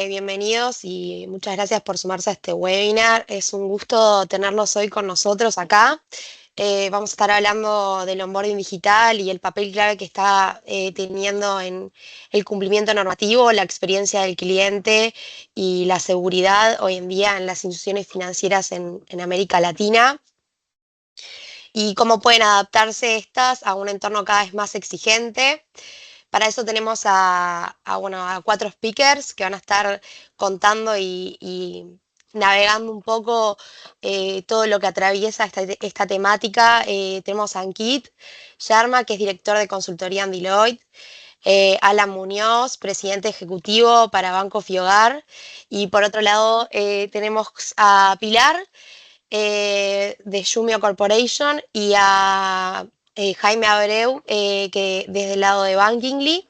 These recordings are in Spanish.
bienvenidos y muchas gracias por sumarse a este webinar. Es un gusto tenerlos hoy con nosotros acá. Vamos a estar hablando del onboarding digital y el papel clave que está teniendo en el cumplimiento normativo, la experiencia del cliente y la seguridad hoy en día en las instituciones financieras en América Latina y cómo pueden adaptarse estas a un entorno cada vez más exigente. Para eso tenemos a 4 speakers que van a estar contando y navegando un poco todo lo que atraviesa esta temática. Tenemos a Ankit Sharma, que es director de consultoría en Deloitte, Alan Muñoz, presidente ejecutivo para Banco Fiogar, y por otro lado tenemos a Pilar de Jumio Corporation y a Jaime Abreu, que desde el lado de Bankingly.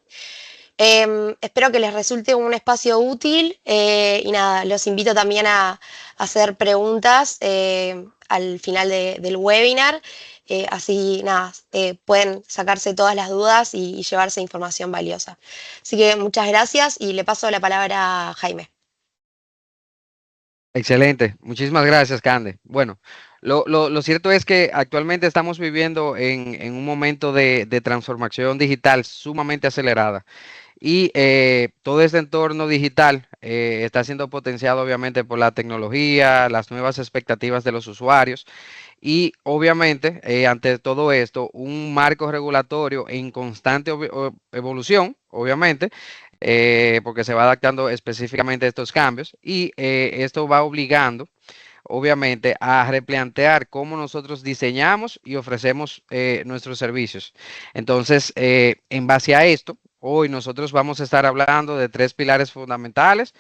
Espero que les resulte un espacio útil y nada, los invito también a hacer preguntas al final del webinar. Así nada, pueden sacarse todas las dudas y llevarse información valiosa. Así que muchas gracias y le paso la palabra a Jaime. Excelente, muchísimas gracias, Cande. Bueno, lo cierto es que actualmente estamos viviendo en un momento de transformación digital sumamente acelerada y todo este entorno digital está siendo potenciado obviamente por la tecnología, las nuevas expectativas de los usuarios y obviamente ante todo esto un marco regulatorio en constante evolución, obviamente porque se va adaptando específicamente a estos cambios y esto va obligando, obviamente, a replantear cómo nosotros diseñamos y ofrecemos nuestros servicios. Entonces, en base a esto, hoy nosotros vamos a estar hablando de 3 pilares fundamentales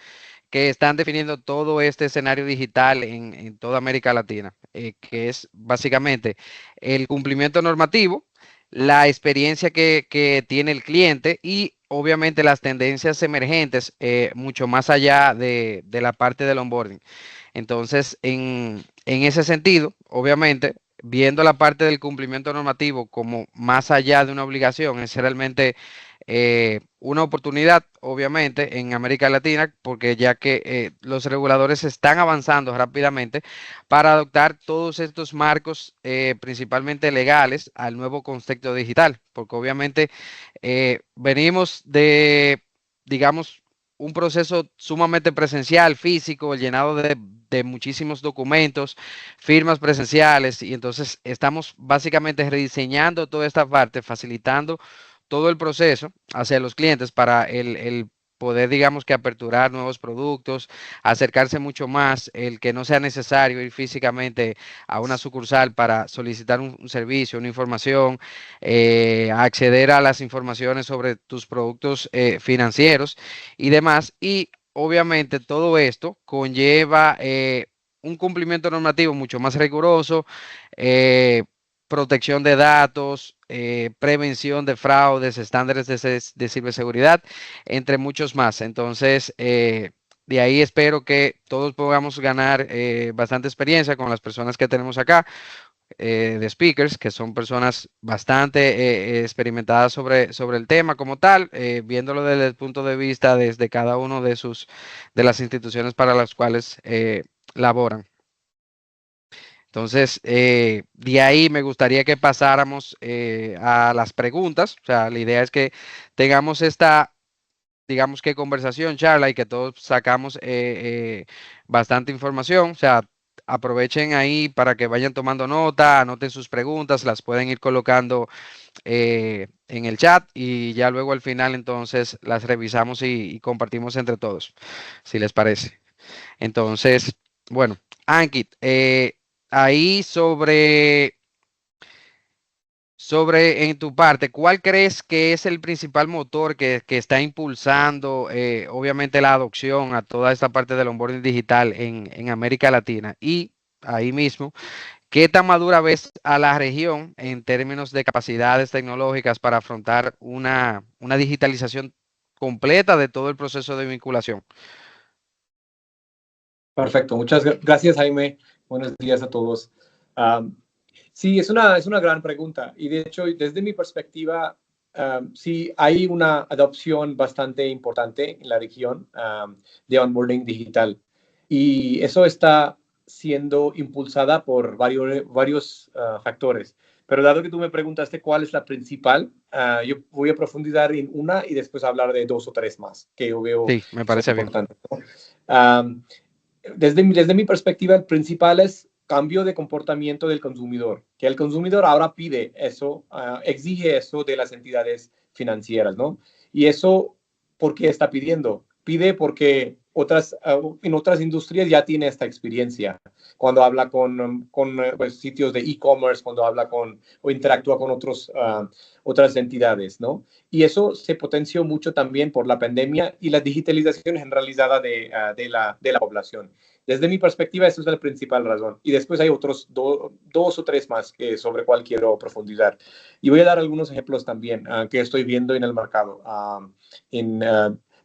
que están definiendo todo este escenario digital en toda América Latina, que es básicamente el cumplimiento normativo, la experiencia que tiene el cliente y obviamente las tendencias emergentes mucho más allá de la parte del onboarding. Entonces, en ese sentido, obviamente, viendo la parte del cumplimiento normativo como más allá de una obligación, es realmente una oportunidad, obviamente, en América Latina, porque ya que los reguladores están avanzando rápidamente para adoptar todos estos marcos, principalmente legales, al nuevo contexto digital, porque obviamente venimos de, digamos, un proceso sumamente presencial, físico, llenado de muchísimos documentos, firmas presenciales, y entonces estamos básicamente rediseñando toda esta parte, facilitando todo el proceso hacia los clientes para el poder, digamos que aperturar nuevos productos, acercarse mucho más, el que no sea necesario ir físicamente a una sucursal para solicitar un servicio, una información, acceder a las informaciones sobre tus productos financieros y demás. Y obviamente todo esto conlleva un cumplimiento normativo mucho más riguroso, eh, protección de datos, prevención de fraudes, estándares de ciberseguridad, entre muchos más. Entonces, de ahí espero que todos podamos ganar bastante experiencia con las personas que tenemos acá de speakers, que son personas bastante experimentadas sobre el tema como tal, viéndolo desde el punto de vista desde cada uno de las instituciones para las cuales laboran. Entonces, de ahí me gustaría que pasáramos a las preguntas. O sea, la idea es que tengamos esta, digamos que conversación, charla y que todos sacamos bastante información. O sea, aprovechen ahí para que vayan tomando nota, anoten sus preguntas, las pueden ir colocando en el chat y ya luego al final entonces las revisamos y compartimos entre todos, si les parece. Entonces, bueno, Ankit, ahí sobre en tu parte, ¿cuál crees que es el principal motor que está impulsando, obviamente, la adopción a toda esta parte del onboarding digital en América Latina? Y ahí mismo, ¿qué tan madura ves a la región en términos de capacidades tecnológicas para afrontar una digitalización completa de todo el proceso de vinculación? Perfecto, muchas gracias, Jaime. Buenos días a todos. Sí, es una gran pregunta y de hecho, desde mi perspectiva, sí hay una adopción bastante importante en la región de onboarding digital. Y eso está siendo impulsada por varios factores. Pero dado que tú me preguntaste cuál es la principal, yo voy a profundizar en una y después hablar de dos o tres más que yo veo Sí, me son parece bien. importantes, ¿no? Desde mi perspectiva, el principal es cambio de comportamiento del consumidor, que el consumidor ahora pide eso, exige eso de las entidades financieras, ¿no? Y eso, ¿por qué está pidiendo? Pide porque en otras industrias ya tiene esta experiencia. Cuando habla con pues, sitios de e-commerce, cuando habla o interactúa con otras entidades, ¿no? Y eso se potenció mucho también por la pandemia y la digitalización generalizada de la población. Desde mi perspectiva, esa es la principal razón. Y después hay otros dos o tres más sobre cuál quiero profundizar. Y voy a dar algunos ejemplos también que estoy viendo en el mercado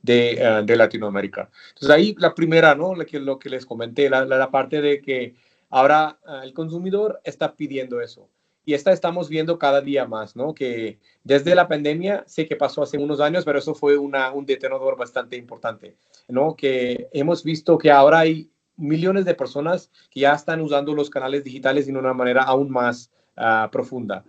de Latinoamérica. Entonces ahí la primera, ¿no? Lo que les comenté, la parte de que ahora el consumidor está pidiendo eso. Y estamos viendo cada día más, ¿no? Que desde la pandemia, sé que pasó hace unos años, pero eso fue un detonador bastante importante, ¿no? Que hemos visto que ahora hay millones de personas que ya están usando los canales digitales de una manera aún más profunda.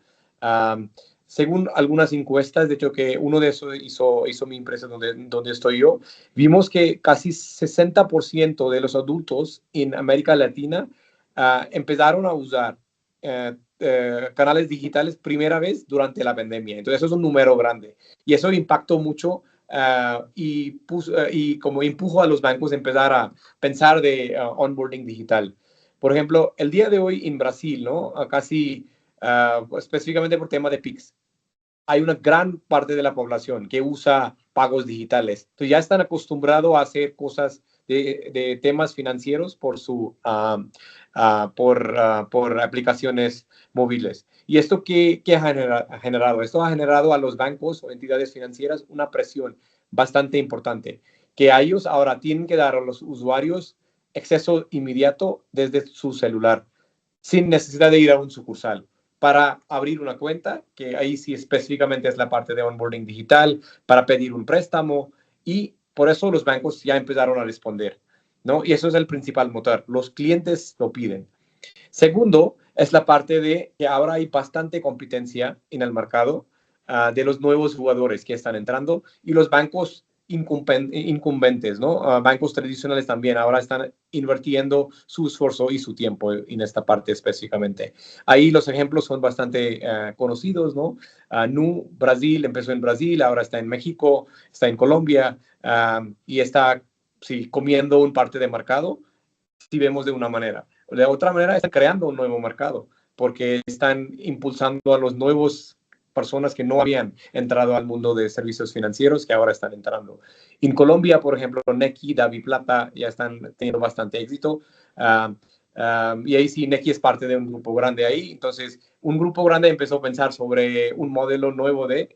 Según algunas encuestas, de hecho que uno de esos hizo mi empresa donde estoy yo, vimos que casi 60% de los adultos en América Latina empezaron a usar canales digitales primera vez durante la pandemia. Entonces eso es un número grande y eso impactó mucho y como empujó a los bancos a empezar a pensar de onboarding digital. Por ejemplo, el día de hoy en Brasil, ¿no? Casi específicamente por tema de PIX, hay una gran parte de la población que usa pagos digitales. Entonces ya están acostumbrados a hacer cosas de temas financieros por aplicaciones móviles. ¿Y esto qué ha generado? Esto ha generado a los bancos o entidades financieras una presión bastante importante, que a ellos ahora tienen que dar a los usuarios acceso inmediato desde su celular, sin necesidad de ir a un sucursal para abrir una cuenta, que ahí sí específicamente es la parte de onboarding digital, para pedir un préstamo y por eso los bancos ya empezaron a responder, ¿no? Y eso es el principal motor. Los clientes lo piden. Segundo, es la parte de que ahora hay bastante competencia en el mercado de los nuevos jugadores que están entrando y los bancos incumbentes, ¿no? Bancos tradicionales también ahora están invirtiendo su esfuerzo y su tiempo en esta parte específicamente. Ahí los ejemplos son bastante conocidos, ¿no? Nu, Brasil, empezó en Brasil, ahora está en México, está en Colombia y está, sí, comiendo un parte de mercado, si vemos de una manera. De otra manera, están creando un nuevo mercado porque están impulsando a los nuevos personas que no habían entrado al mundo de servicios financieros que ahora están entrando. En Colombia, por ejemplo, Nequi, DaviPlata ya están teniendo bastante éxito. Y ahí sí, Nequi es parte de un grupo grande ahí. Entonces, un grupo grande empezó a pensar sobre un modelo nuevo de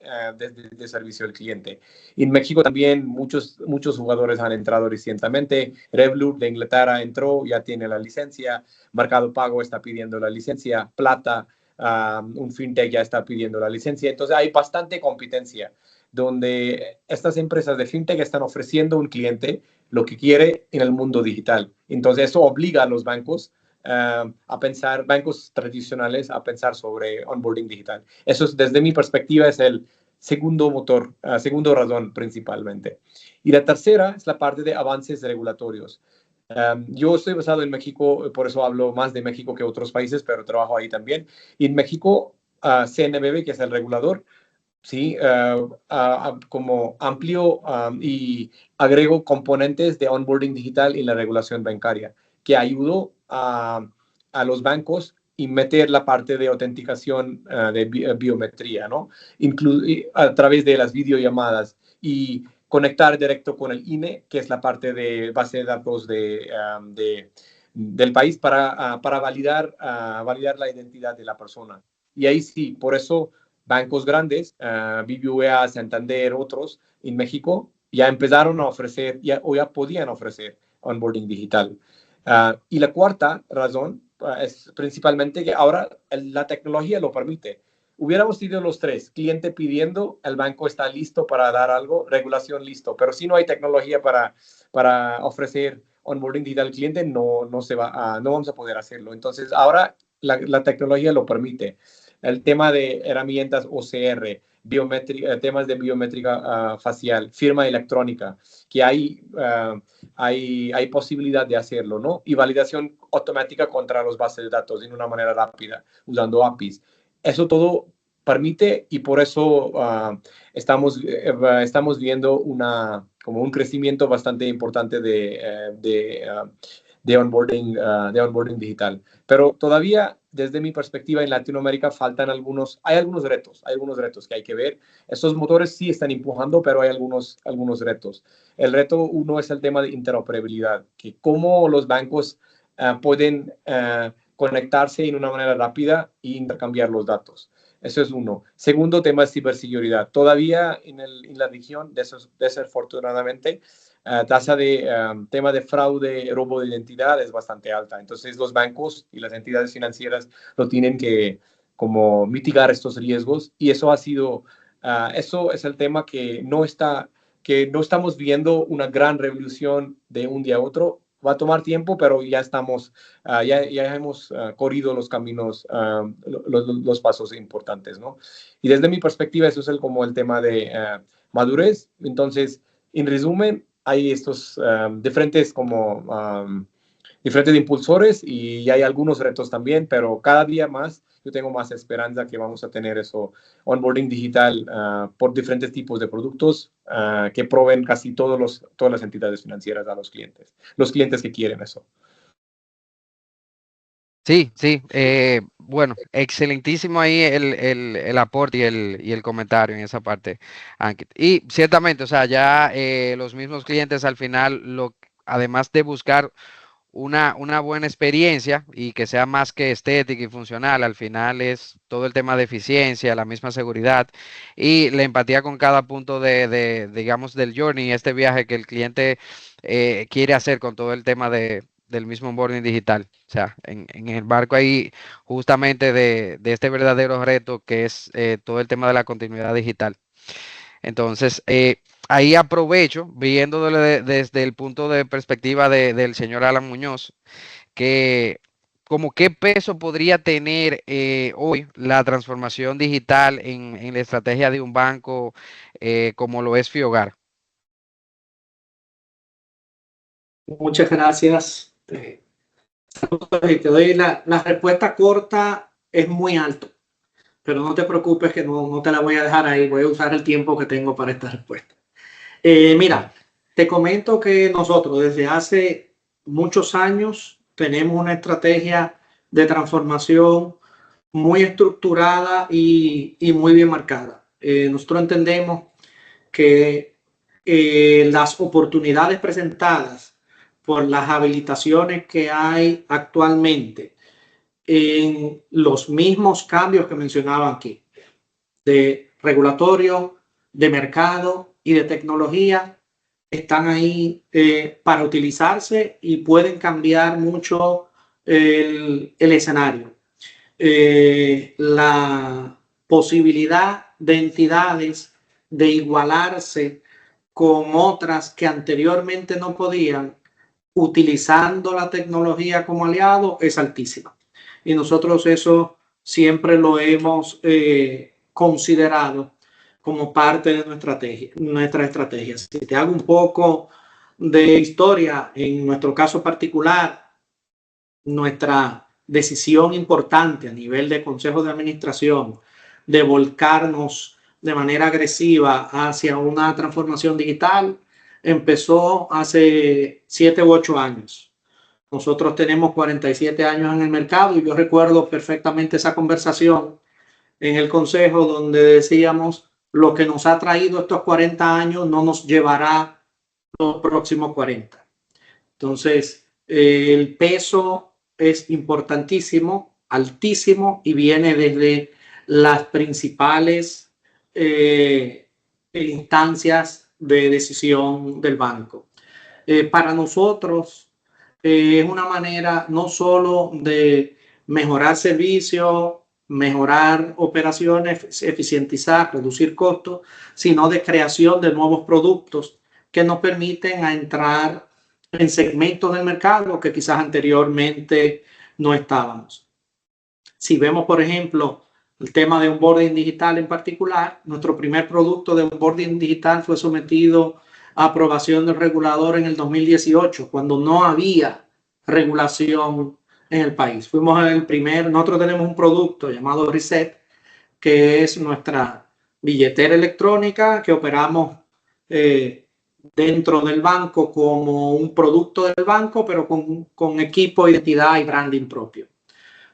servicio al cliente. En México también muchos jugadores han entrado recientemente. Revolut de Inglaterra entró, ya tiene la licencia. Mercado Pago está pidiendo la licencia. Plata, un fintech ya está pidiendo la licencia. Entonces hay bastante competencia donde estas empresas de fintech están ofreciendo a un cliente lo que quiere en el mundo digital. Entonces eso obliga a los bancos a pensar, bancos tradicionales, a pensar sobre onboarding digital. Eso es, desde mi perspectiva, es el segundo motor, segundo razón principalmente. Y la tercera es la parte de avances regulatorios. Yo estoy basado en México, por eso hablo más de México que otros países, pero trabajo ahí también. Y en México, CNBB, que es el regulador, sí, como amplio y agrego componentes de onboarding digital en la regulación bancaria, que ayudó a los bancos y meter la parte de autenticación de biometría, ¿no? A través de las videollamadas y conectar directo con el INE, que es la parte de base de datos del país para validar la identidad de la persona. Y ahí sí, por eso bancos grandes, BBVA, Santander, otros en México, ya empezaron a ofrecer o ya podían ofrecer onboarding digital. Y la cuarta razón es principalmente que ahora la tecnología lo permite. hubiéramos tenido los tres, cliente pidiendo, el banco está listo para dar algo, regulación listo, pero si no hay tecnología para ofrecer onboarding digital al cliente, no vamos a poder hacerlo. Entonces, ahora la tecnología lo permite. El tema de herramientas OCR, temas de biométrica facial, firma electrónica, que hay posibilidad de hacerlo, ¿no? Y validación automática contra los bases de datos de una manera rápida, usando APIs. Eso todo permite y por eso estamos viendo como un crecimiento bastante importante de onboarding digital. Pero todavía, desde mi perspectiva, en Latinoamérica hay algunos retos que hay que ver. Estos motores sí están empujando, pero hay algunos retos. El reto uno es el tema de interoperabilidad, que cómo los bancos pueden conectarse en una manera rápida e intercambiar los datos. Eso es uno. Segundo tema es ciberseguridad. Todavía en la región, desafortunadamente, tasa de tema de fraude, robo de identidad es bastante alta. Entonces los bancos y las entidades financieras lo tienen que como mitigar estos riesgos y eso eso es el tema que no estamos viendo una gran revolución de un día a otro. Va a tomar tiempo, pero ya hemos corrido los caminos, los pasos importantes, ¿no? Y desde mi perspectiva, eso es como el tema de madurez. Entonces, en resumen, hay estos diferentes impulsores y hay algunos retos también, pero cada día más yo tengo más esperanza que vamos a tener eso, onboarding digital por diferentes tipos de productos que proveen casi todas las entidades financieras a los clientes que quieren eso. Sí, sí. Bueno, excelentísimo ahí el aporte y el comentario en esa parte, Ankit. Y ciertamente, o sea, ya los mismos clientes al final, además de buscar una buena experiencia y que sea más que estética y funcional, al final es todo el tema de eficiencia, la misma seguridad y la empatía con cada punto digamos, del journey, este viaje que el cliente quiere hacer con todo el tema del mismo onboarding digital. O sea, en el barco ahí justamente de este verdadero reto que es todo el tema de la continuidad digital. Entonces, ahí aprovecho, viéndolo desde el punto de perspectiva del señor Alan Muñoz, que como qué peso podría tener hoy la transformación digital en la estrategia de un banco como lo es FiHogar. Muchas gracias. Te doy la respuesta corta, es muy alto, pero no te preocupes que no te la voy a dejar ahí, voy a usar el tiempo que tengo para esta respuesta. Mira, te comento que nosotros desde hace muchos años tenemos una estrategia de transformación muy estructurada y muy bien marcada. Nosotros entendemos que las oportunidades presentadas por las habilitaciones que hay actualmente en los mismos cambios que mencionaba aquí, de regulatorio, de mercado y de tecnología, están ahí para utilizarse y pueden cambiar mucho el escenario. La posibilidad de entidades de igualarse con otras que anteriormente no podían, utilizando la tecnología como aliado, es altísima. Y nosotros eso siempre lo hemos considerado como parte de nuestra estrategia. Si te hago un poco de historia, en nuestro caso particular, nuestra decisión importante a nivel de consejo de administración de volcarnos de manera agresiva hacia una transformación digital empezó hace 7 u 8 años. Nosotros tenemos 47 años en el mercado y yo recuerdo perfectamente esa conversación en el consejo donde decíamos lo que nos ha traído estos 40 años no nos llevará los próximos 40. Entonces, el peso es importantísimo, altísimo y viene desde las principales instancias de decisión del banco. Para nosotros es una manera no solo de mejorar servicio mejorar operaciones, eficientizar, reducir costos, sino de creación de nuevos productos que nos permiten entrar en segmentos del mercado que quizás anteriormente no estábamos. Si vemos, por ejemplo, el tema de onboarding digital en particular, nuestro primer producto de onboarding digital fue sometido a aprobación del regulador en el 2018, cuando no había regulación en el país. Fuimos el primer, nosotros tenemos un producto llamado Reset, que es nuestra billetera electrónica que operamos dentro del banco como un producto del banco, pero con equipo, identidad y branding propio.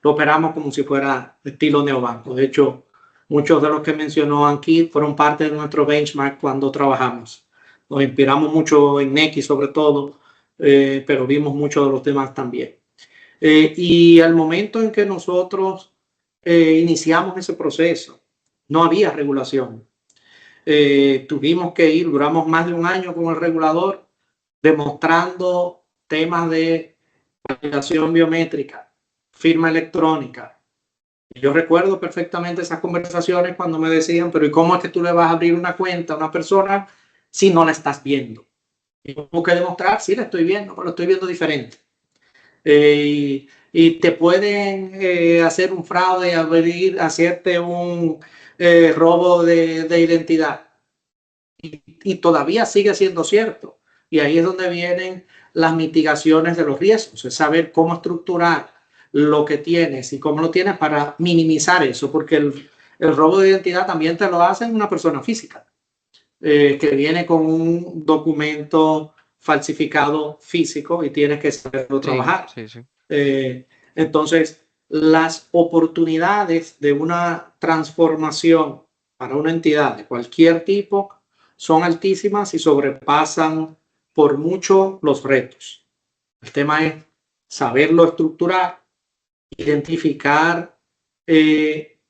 Lo operamos como si fuera estilo neobanco. De hecho, muchos de los que mencionó aquí fueron parte de nuestro benchmark cuando trabajamos. Nos inspiramos mucho en Nequi sobre todo, pero vimos muchos de los temas también. Y al momento en que nosotros iniciamos ese proceso, no había regulación. Tuvimos que ir, duramos más de un año con el regulador, demostrando temas de validación biométrica, firma electrónica. Yo recuerdo perfectamente esas conversaciones cuando me decían, pero ¿y cómo es que tú le vas a abrir una cuenta a una persona si no la estás viendo? Y tengo que demostrar, sí la estoy viendo, pero lo estoy viendo diferente. Y te pueden hacer un fraude, hacerte un robo de identidad. Y todavía sigue siendo cierto. Y ahí es donde vienen las mitigaciones de los riesgos, es saber cómo estructurar lo que tienes y cómo lo tienes para minimizar eso, porque el robo de identidad también te lo hace una persona física, que viene con un documento falsificado físico y tienes que saberlo trabajar. Sí, sí. Entonces, las oportunidades de una transformación para una entidad de cualquier tipo son altísimas y sobrepasan por mucho los retos. El tema es saberlo estructurar, identificar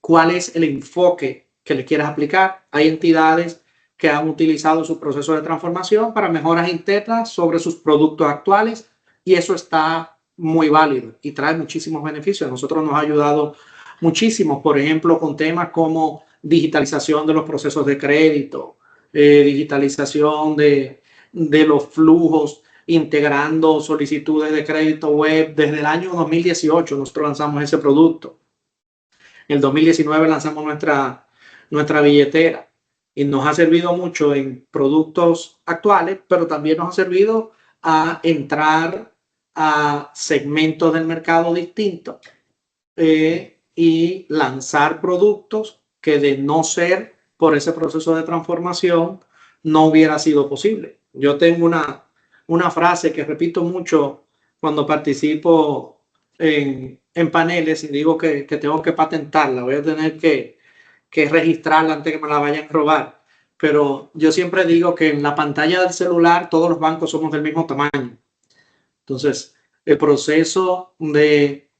cuál es el enfoque que le quieras aplicar. Hay entidades que han utilizado su proceso de transformación para mejoras internas sobre sus productos actuales y eso está muy válido y trae muchísimos beneficios. A nosotros nos ha ayudado muchísimo, por ejemplo, con temas como digitalización de los procesos de crédito, digitalización de los flujos, integrando solicitudes de crédito web. Desde el año 2018 nosotros lanzamos ese producto. En el 2019 lanzamos nuestra billetera y nos ha servido mucho en productos actuales, pero también nos ha servido a entrar a segmentos del mercado distintos y lanzar productos que de no ser por ese proceso de transformación no hubiera sido posible. Yo tengo una frase que repito mucho cuando participo en paneles y digo que tengo que patentarla, voy a tener que registrarla antes que me la vayan a robar. Pero yo siempre digo que en la pantalla del celular todos los bancos somos del mismo tamaño. Entonces, el proceso de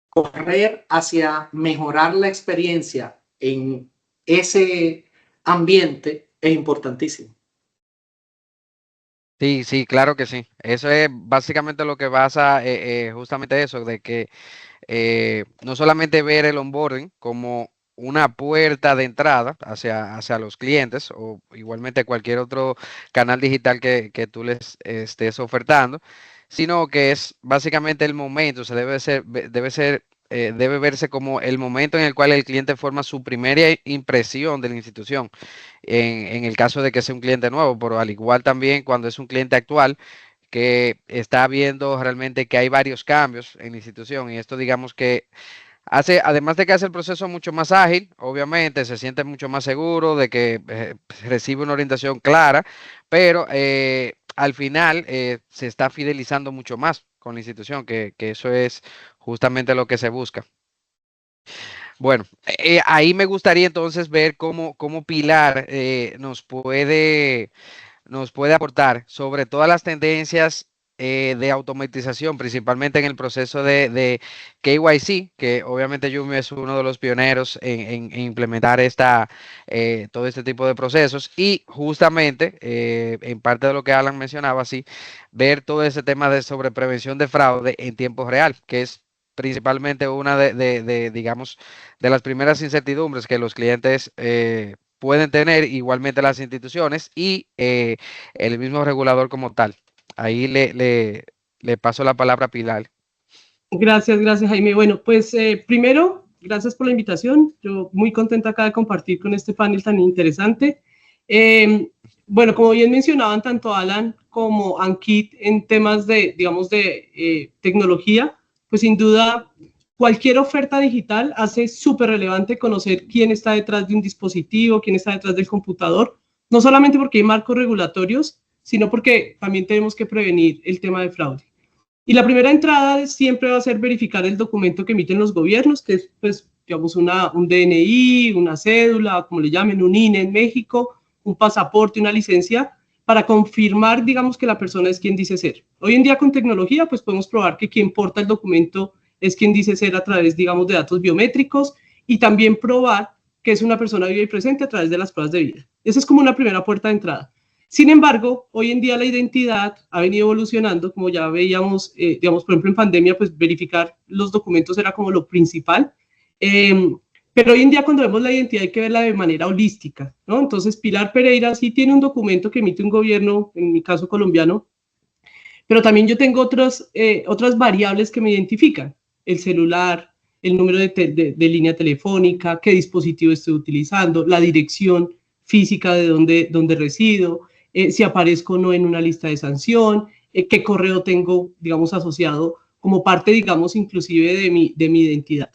correr hacia mejorar la experiencia en ese ambiente es importantísimo. Sí, sí, claro que sí. Eso es básicamente lo que basa justamente eso, de que no solamente ver el onboarding como una puerta de entrada hacia los clientes o igualmente cualquier otro canal digital que tú les estés ofertando, sino que es básicamente el momento, o sea, debe verse como el momento en el cual el cliente forma su primera impresión de la institución, en el caso de que sea un cliente nuevo, pero al igual también cuando es un cliente actual que está viendo realmente que hay varios cambios en la institución y esto digamos que además de que hace el proceso mucho más ágil, obviamente se siente mucho más seguro de que recibe una orientación clara, pero al final se está fidelizando mucho más con la institución, que eso es justamente lo que se busca. Bueno, ahí me gustaría entonces ver cómo Pilar nos puede aportar sobre todas las tendencias de automatización, principalmente en el proceso de KYC, que obviamente Yumi es uno de los pioneros en implementar todo este tipo de procesos y justamente en parte de lo que Alan mencionaba, sí, ver todo ese tema de sobre prevención de fraude en tiempo real, que es principalmente una digamos, de las primeras incertidumbres que los clientes pueden tener, igualmente las instituciones y el mismo regulador como tal. Ahí le paso la palabra a Pilar. Gracias, Jaime. Bueno, pues primero, gracias por la invitación. Yo muy contenta acá de compartir con este panel tan interesante. Bueno, como bien mencionaban tanto Alan como Ankit en temas de, digamos, de tecnología, pues sin duda cualquier oferta digital hace súper relevante conocer quién está detrás de un dispositivo, quién está detrás del computador, no solamente porque hay marcos regulatorios, sino porque también tenemos que prevenir el tema de fraude. Y la primera entrada siempre va a ser verificar el documento que emiten los gobiernos, que es, pues, digamos, un DNI, una cédula, como le llamen, un INE en México, un pasaporte, una licencia, para confirmar, digamos, que la persona es quien dice ser. Hoy en día con tecnología, pues podemos probar que quien porta el documento es quien dice ser a través, digamos, de datos biométricos y también probar que es una persona viva y presente a través de las pruebas de vida. Esa es como una primera puerta de entrada. Sin embargo, hoy en día la identidad ha venido evolucionando, como ya veíamos, digamos, por ejemplo, en pandemia, pues verificar los documentos era como lo principal. Pero hoy en día cuando vemos la identidad hay que verla de manera holística, ¿no? Entonces, Pilar Pereira sí tiene un documento que emite un gobierno, en mi caso colombiano, pero también yo tengo otras variables que me identifican. El celular, el número de línea telefónica, qué dispositivo estoy utilizando, la dirección física de donde resido, si aparezco o no en una lista de sanción, qué correo tengo, digamos, asociado como parte, digamos, inclusive de mi identidad.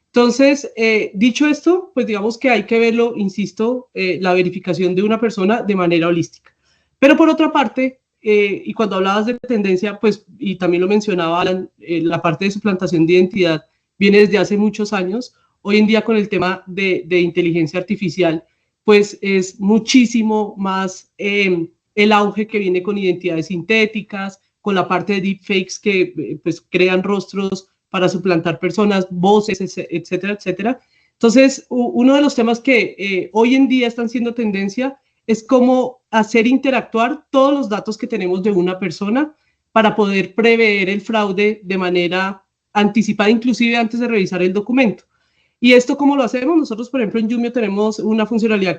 Entonces, dicho esto, pues digamos que hay que verlo, insisto, la verificación de una persona de manera holística. Pero por otra parte, y cuando hablabas de tendencia, pues, y también lo mencionaba Alan, la parte de suplantación de identidad viene desde hace muchos años. Hoy en día con el tema de inteligencia artificial, pues es muchísimo más el auge que viene con identidades sintéticas, con la parte de deepfakes que pues crean rostros para suplantar personas, voces, etcétera, etcétera. Entonces, uno de los temas que hoy en día están siendo tendencia es cómo hacer interactuar todos los datos que tenemos de una persona para poder prever el fraude de manera anticipada, inclusive antes de revisar el documento. ¿Y esto cómo lo hacemos? Nosotros, por ejemplo, en Yumio tenemos una funcionalidad,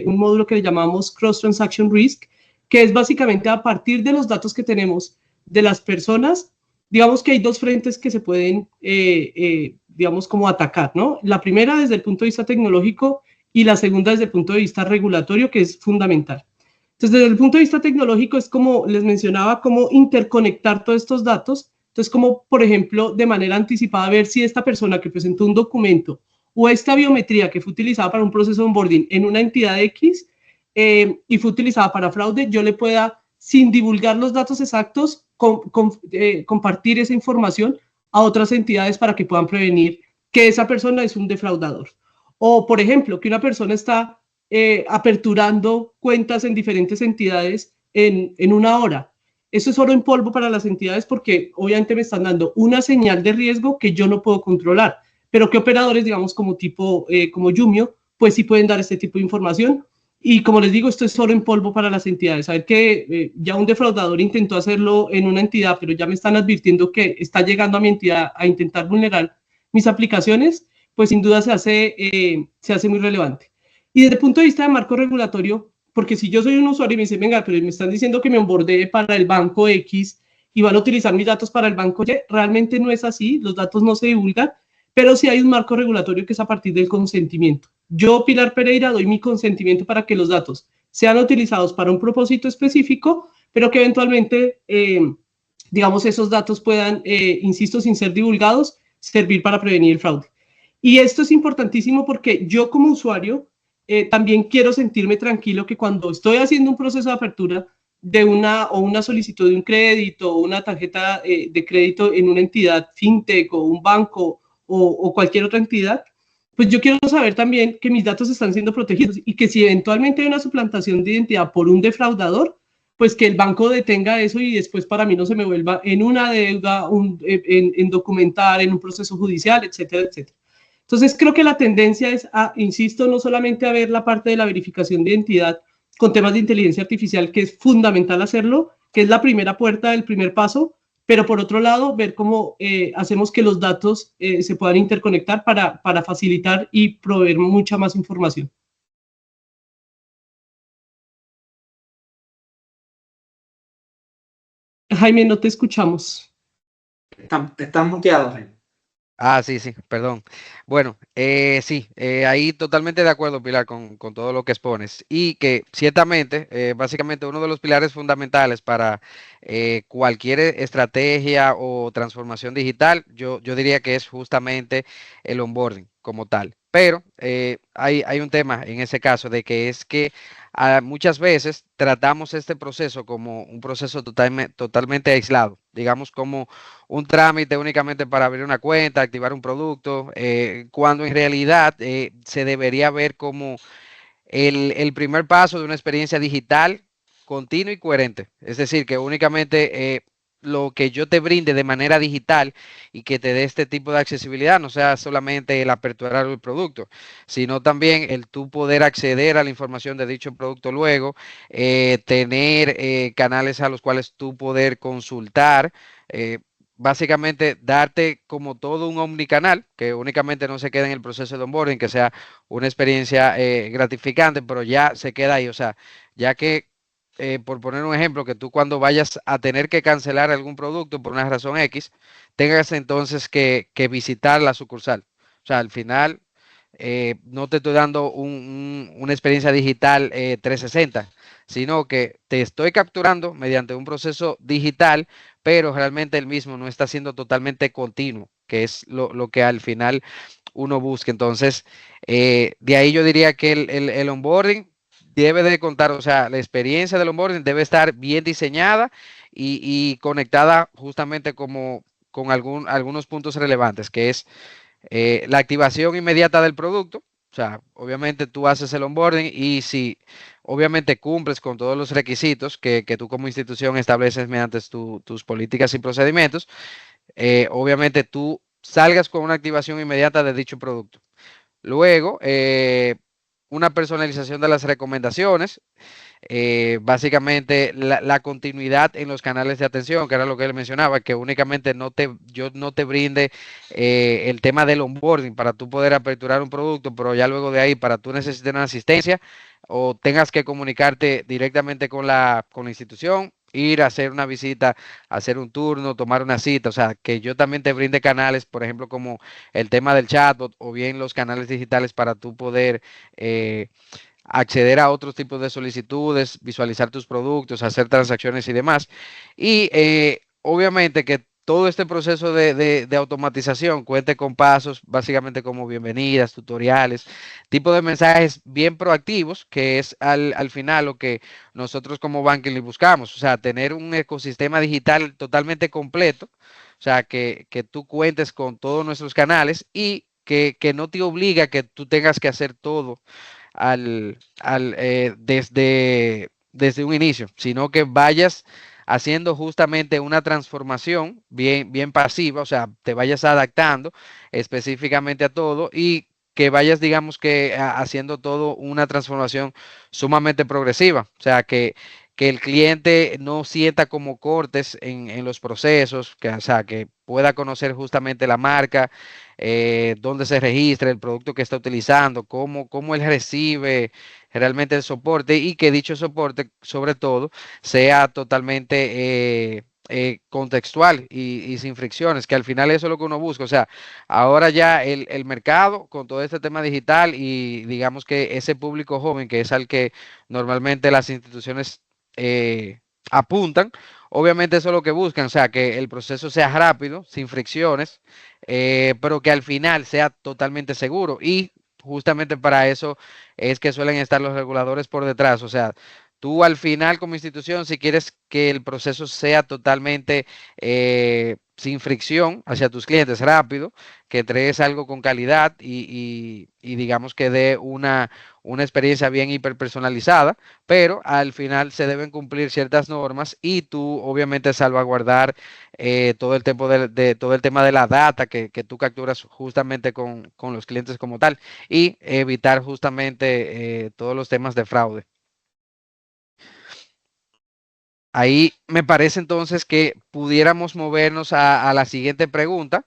un módulo que le llamamos Cross Transaction Risk, que es básicamente a partir de los datos que tenemos de las personas, digamos que hay dos frentes que se pueden, digamos, como atacar, ¿no? La primera desde el punto de vista tecnológico y la segunda desde el punto de vista regulatorio, que es fundamental. Entonces, desde el punto de vista tecnológico es como les mencionaba, cómo interconectar todos estos datos. Entonces, como por ejemplo, de manera anticipada, ver si esta persona que presentó un documento o esta biometría que fue utilizada para un proceso de onboarding en una entidad X y fue utilizada para fraude, yo le pueda, sin divulgar los datos exactos, compartir esa información a otras entidades para que puedan prevenir que esa persona es un defraudador. O, por ejemplo, que una persona está aperturando cuentas en diferentes entidades en una hora. Eso es oro en polvo para las entidades porque obviamente me están dando una señal de riesgo que yo no puedo controlar, pero que operadores, digamos, como Yumio, pues sí pueden dar este tipo de información. Y como les digo, esto es oro en polvo para las entidades. Saber que ya un defraudador intentó hacerlo en una entidad, pero ya me están advirtiendo que está llegando a mi entidad a intentar vulnerar mis aplicaciones, pues sin duda se hace muy relevante. Y desde el punto de vista de marco regulatorio, porque si yo soy un usuario y me dicen, venga, pero me están diciendo que me onboardee para el banco X y van a utilizar mis datos para el banco Y, realmente no es así, los datos no se divulgan, pero sí hay un marco regulatorio que es a partir del consentimiento. Yo, Pilar Pereira, doy mi consentimiento para que los datos sean utilizados para un propósito específico, pero que eventualmente, digamos, esos datos puedan, insisto, sin ser divulgados, servir para prevenir el fraude. Y esto es importantísimo porque yo como usuario también quiero sentirme tranquilo que cuando estoy haciendo un proceso de apertura de una solicitud de un crédito o una tarjeta de crédito en una entidad fintech o un banco o cualquier otra entidad, pues yo quiero saber también que mis datos están siendo protegidos y que si eventualmente hay una suplantación de identidad por un defraudador, pues que el banco detenga eso y después para mí no se me vuelva en una deuda, en documentar, en un proceso judicial, etcétera, etcétera. Entonces creo que la tendencia es insisto, no solamente a ver la parte de la verificación de identidad con temas de inteligencia artificial, que es fundamental hacerlo, que es la primera puerta, el primer paso, pero por otro lado, ver cómo hacemos que los datos se puedan interconectar para facilitar y proveer mucha más información. Jaime, no te escuchamos. Están muteados, Jaime. Ah, sí, sí, perdón. Bueno, sí, ahí totalmente de acuerdo, Pilar, con todo lo que expones. Y que ciertamente, básicamente uno de los pilares fundamentales para cualquier estrategia o transformación digital, yo diría que es justamente el onboarding como tal. Pero hay un tema en ese caso de que es que muchas veces tratamos este proceso como un proceso totalmente aislado, digamos como un trámite únicamente para abrir una cuenta, activar un producto, cuando en realidad se debería ver como el primer paso de una experiencia digital continua y coherente. Es decir, que únicamente lo que yo te brinde de manera digital y que te dé este tipo de accesibilidad no sea solamente el aperturar el producto, sino también el tú poder acceder a la información de dicho producto luego, tener canales a los cuales tú poder consultar. Básicamente darte como todo un omnicanal, que únicamente no se quede en el proceso de onboarding, que sea una experiencia gratificante, pero ya se queda ahí. O sea, ya que, por poner un ejemplo, que tú cuando vayas a tener que cancelar algún producto por una razón X, tengas entonces que visitar la sucursal. O sea, al final no te estoy dando una experiencia digital 360, sino que te estoy capturando mediante un proceso digital, pero realmente el mismo no está siendo totalmente continuo, que es lo que al final uno busca. Entonces, de ahí yo diría que el onboarding debe de contar, o sea, la experiencia del onboarding debe estar bien diseñada y conectada justamente como con algunos puntos relevantes, que es la activación inmediata del producto. O sea, obviamente tú haces el onboarding y si obviamente cumples con todos los requisitos que tú como institución estableces mediante tus políticas y procedimientos, obviamente tú salgas con una activación inmediata de dicho producto. Luego, una personalización de las recomendaciones, básicamente la continuidad en los canales de atención, que era lo que él mencionaba, que únicamente yo no te brinde el tema del onboarding para tú poder aperturar un producto, pero ya luego de ahí para tú necesites una asistencia o tengas que comunicarte directamente con la institución, ir a hacer una visita, hacer un turno, tomar una cita, o sea, que yo también te brinde canales, por ejemplo, como el tema del chatbot o bien los canales digitales para tú poder acceder a otros tipos de solicitudes, visualizar tus productos, hacer transacciones y demás. Y obviamente que todo este proceso de automatización cuente con pasos básicamente como bienvenidas, tutoriales, tipo de mensajes bien proactivos, que es al final lo que nosotros como Banking buscamos, o sea, tener un ecosistema digital totalmente completo, o sea, que tú cuentes con todos nuestros canales y que no te obliga a que tú tengas que hacer todo desde un inicio, sino que vayas haciendo justamente una transformación bien pasiva, o sea, te vayas adaptando específicamente a todo y que vayas, digamos que haciendo todo una transformación sumamente progresiva, o sea, que el cliente no sienta como cortes en los procesos, que, o sea, que pueda conocer justamente la marca, dónde se registra, el producto que está utilizando, cómo él recibe realmente el soporte y que dicho soporte, sobre todo, sea totalmente contextual y sin fricciones, que al final eso es lo que uno busca. O sea, ahora ya el mercado con todo este tema digital y digamos que ese público joven, que es al que normalmente las instituciones apuntan, obviamente eso es lo que buscan, o sea, que el proceso sea rápido, sin fricciones, pero que al final sea totalmente seguro. Y justamente para eso es que suelen estar los reguladores por detrás. O sea, tú al final como institución, si quieres que el proceso sea totalmente sin fricción hacia tus clientes, rápido, que entregues algo con calidad y digamos que dé una experiencia bien hiperpersonalizada, pero al final se deben cumplir ciertas normas y tú obviamente salvaguardar todo el tiempo todo el tema de la data que tú capturas justamente con los clientes como tal y evitar justamente todos los temas de fraude. Ahí me parece entonces que pudiéramos movernos a la siguiente pregunta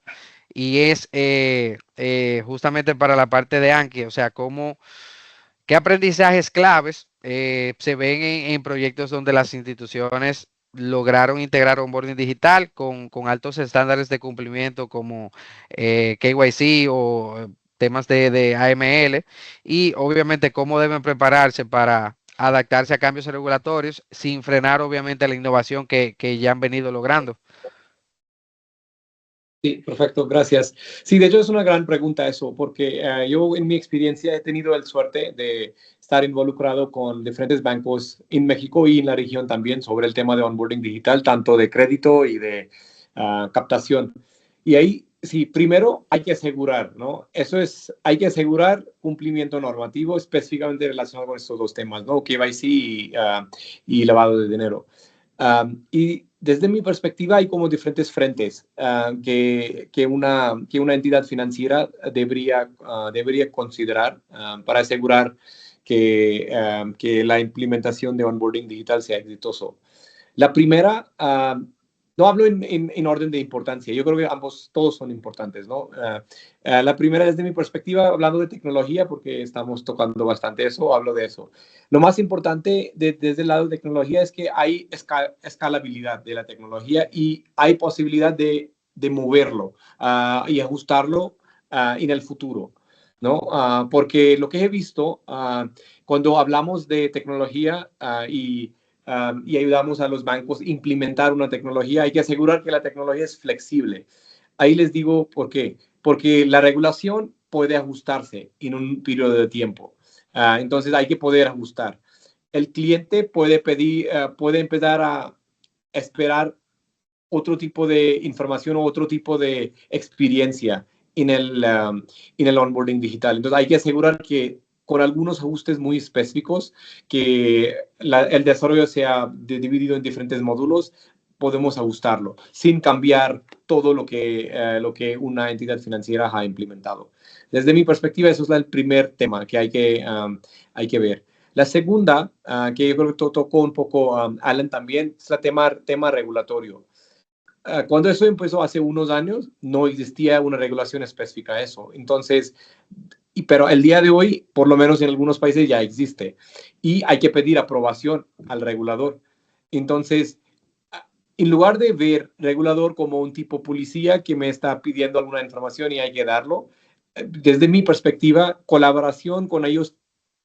y es justamente para la parte de Anki, o sea, qué aprendizajes claves se ven en proyectos donde las instituciones lograron integrar onboarding digital con altos estándares de cumplimiento como KYC o temas de AML y obviamente cómo deben prepararse para adaptarse a cambios regulatorios sin frenar obviamente la innovación que ya han venido logrando. Sí, perfecto, gracias. Sí, de hecho es una gran pregunta eso, porque yo en mi experiencia he tenido el suerte de estar involucrado con diferentes bancos en México y en la región también sobre el tema de onboarding digital, tanto de crédito y de captación. Y ahí, sí, primero hay que asegurar, ¿no? Eso es, hay que asegurar cumplimiento normativo específicamente relacionado con estos dos temas, ¿no? KYC y lavado de dinero. Y desde mi perspectiva hay como diferentes frentes que una entidad financiera debería considerar para asegurar que la implementación de onboarding digital sea exitoso. La primera, no hablo en orden de importancia, yo creo que todos son importantes, ¿no? La primera, desde mi perspectiva, hablando de tecnología, porque estamos tocando bastante eso, hablo de eso. Lo más importante desde el lado de tecnología es que hay escalabilidad de la tecnología y hay posibilidad de moverlo y ajustarlo en el futuro, ¿no? Porque lo que he visto cuando hablamos de tecnología y ayudamos a los bancos a implementar una tecnología, hay que asegurar que la tecnología es flexible. Ahí les digo por qué. Porque la regulación puede ajustarse en un periodo de tiempo. Entonces hay que poder ajustar. El cliente puede puede empezar a esperar otro tipo de información o otro tipo de experiencia en el onboarding digital. Entonces hay que asegurar que con algunos ajustes muy específicos, que el desarrollo sea dividido en diferentes módulos, podemos ajustarlo sin cambiar todo lo que una entidad financiera ha implementado. Desde mi perspectiva, eso es el primer tema que hay que ver. La segunda, que yo creo que tocó un poco Alan también, es el tema regulatorio. Cuando eso empezó hace unos años, no existía una regulación específica a eso. Entonces, pero el día de hoy, por lo menos en algunos países ya existe. Y hay que pedir aprobación al regulador. Entonces, en lugar de ver regulador como un tipo policía que me está pidiendo alguna información y hay que darlo, desde mi perspectiva, colaboración con ellos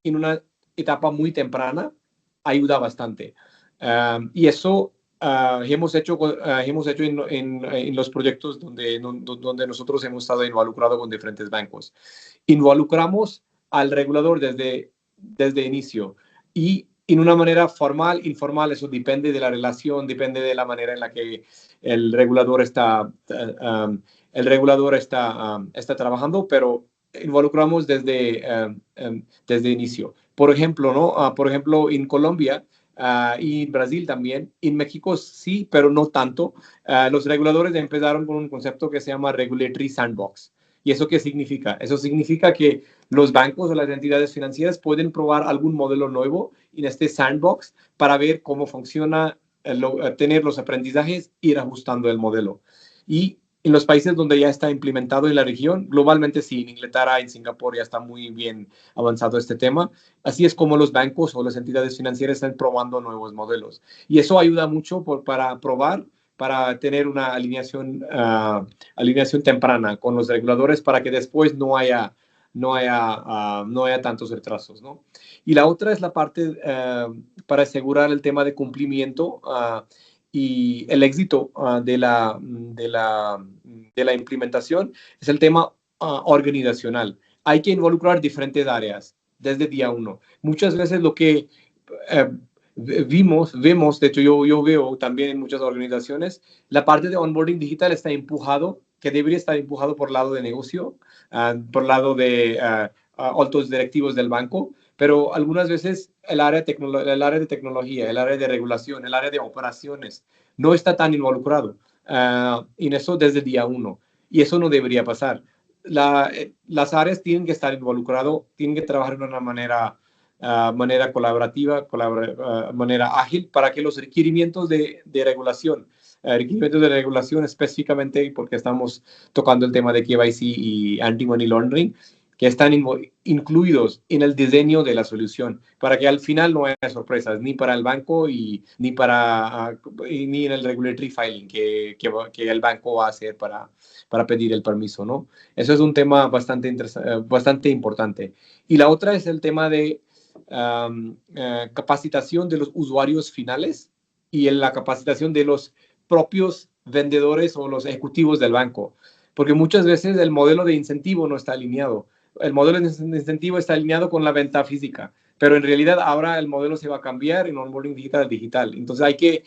en una etapa muy temprana ayuda bastante. Y eso hemos hecho en los proyectos donde nosotros hemos estado involucrados con diferentes bancos. Involucramos al regulador desde inicio y en una manera formal, informal, eso depende de la relación, depende de la manera en la que el regulador está trabajando, pero involucramos desde inicio. Por ejemplo, ¿no? Por ejemplo, en Colombia y en Brasil también, en México sí, pero no tanto. Los reguladores empezaron con un concepto que se llama Regulatory Sandbox. ¿Y eso qué significa? Eso significa que los bancos o las entidades financieras pueden probar algún modelo nuevo en este sandbox para ver cómo funciona, tener los aprendizajes, ir ajustando el modelo. Y en los países donde ya está implementado en la región, globalmente sí, en Inglaterra, en Singapur ya está muy bien avanzado este tema. Así es como los bancos o las entidades financieras están probando nuevos modelos. Y eso ayuda mucho para probar, para tener una alineación temprana con los reguladores para que después no haya tantos retrasos, ¿no? Y la otra es la parte para asegurar el tema de cumplimiento y el éxito de la implementación es el tema organizacional. Hay que involucrar diferentes áreas desde día uno. Muchas veces lo que vemos, de hecho yo veo también en muchas organizaciones, la parte de onboarding digital está empujado, que debería estar empujado por el lado de negocio, por el lado de altos directivos del banco, pero algunas veces el área de tecnología, el área de regulación, el área de operaciones no está tan involucrado en eso desde el día uno. Y eso no debería pasar. Las áreas tienen que estar involucradas, tienen que trabajar de una manera manera colaborativa, manera ágil, para que los requerimientos de regulación específicamente, porque estamos tocando el tema de KYC y Anti-Money Laundering, que están incluidos en el diseño de la solución, para que al final no haya sorpresas, ni para el banco ni en el regulatory filing que el banco va a hacer para pedir el permiso, ¿no? Eso es un tema bastante importante. Y la otra es el tema de capacitación de los usuarios finales y en la capacitación de los propios vendedores o los ejecutivos del banco, porque muchas veces el modelo de incentivo no está alineado. El modelo de incentivo está alineado con la venta física, pero en realidad ahora el modelo se va a cambiar en onboarding digital. Entonces hay que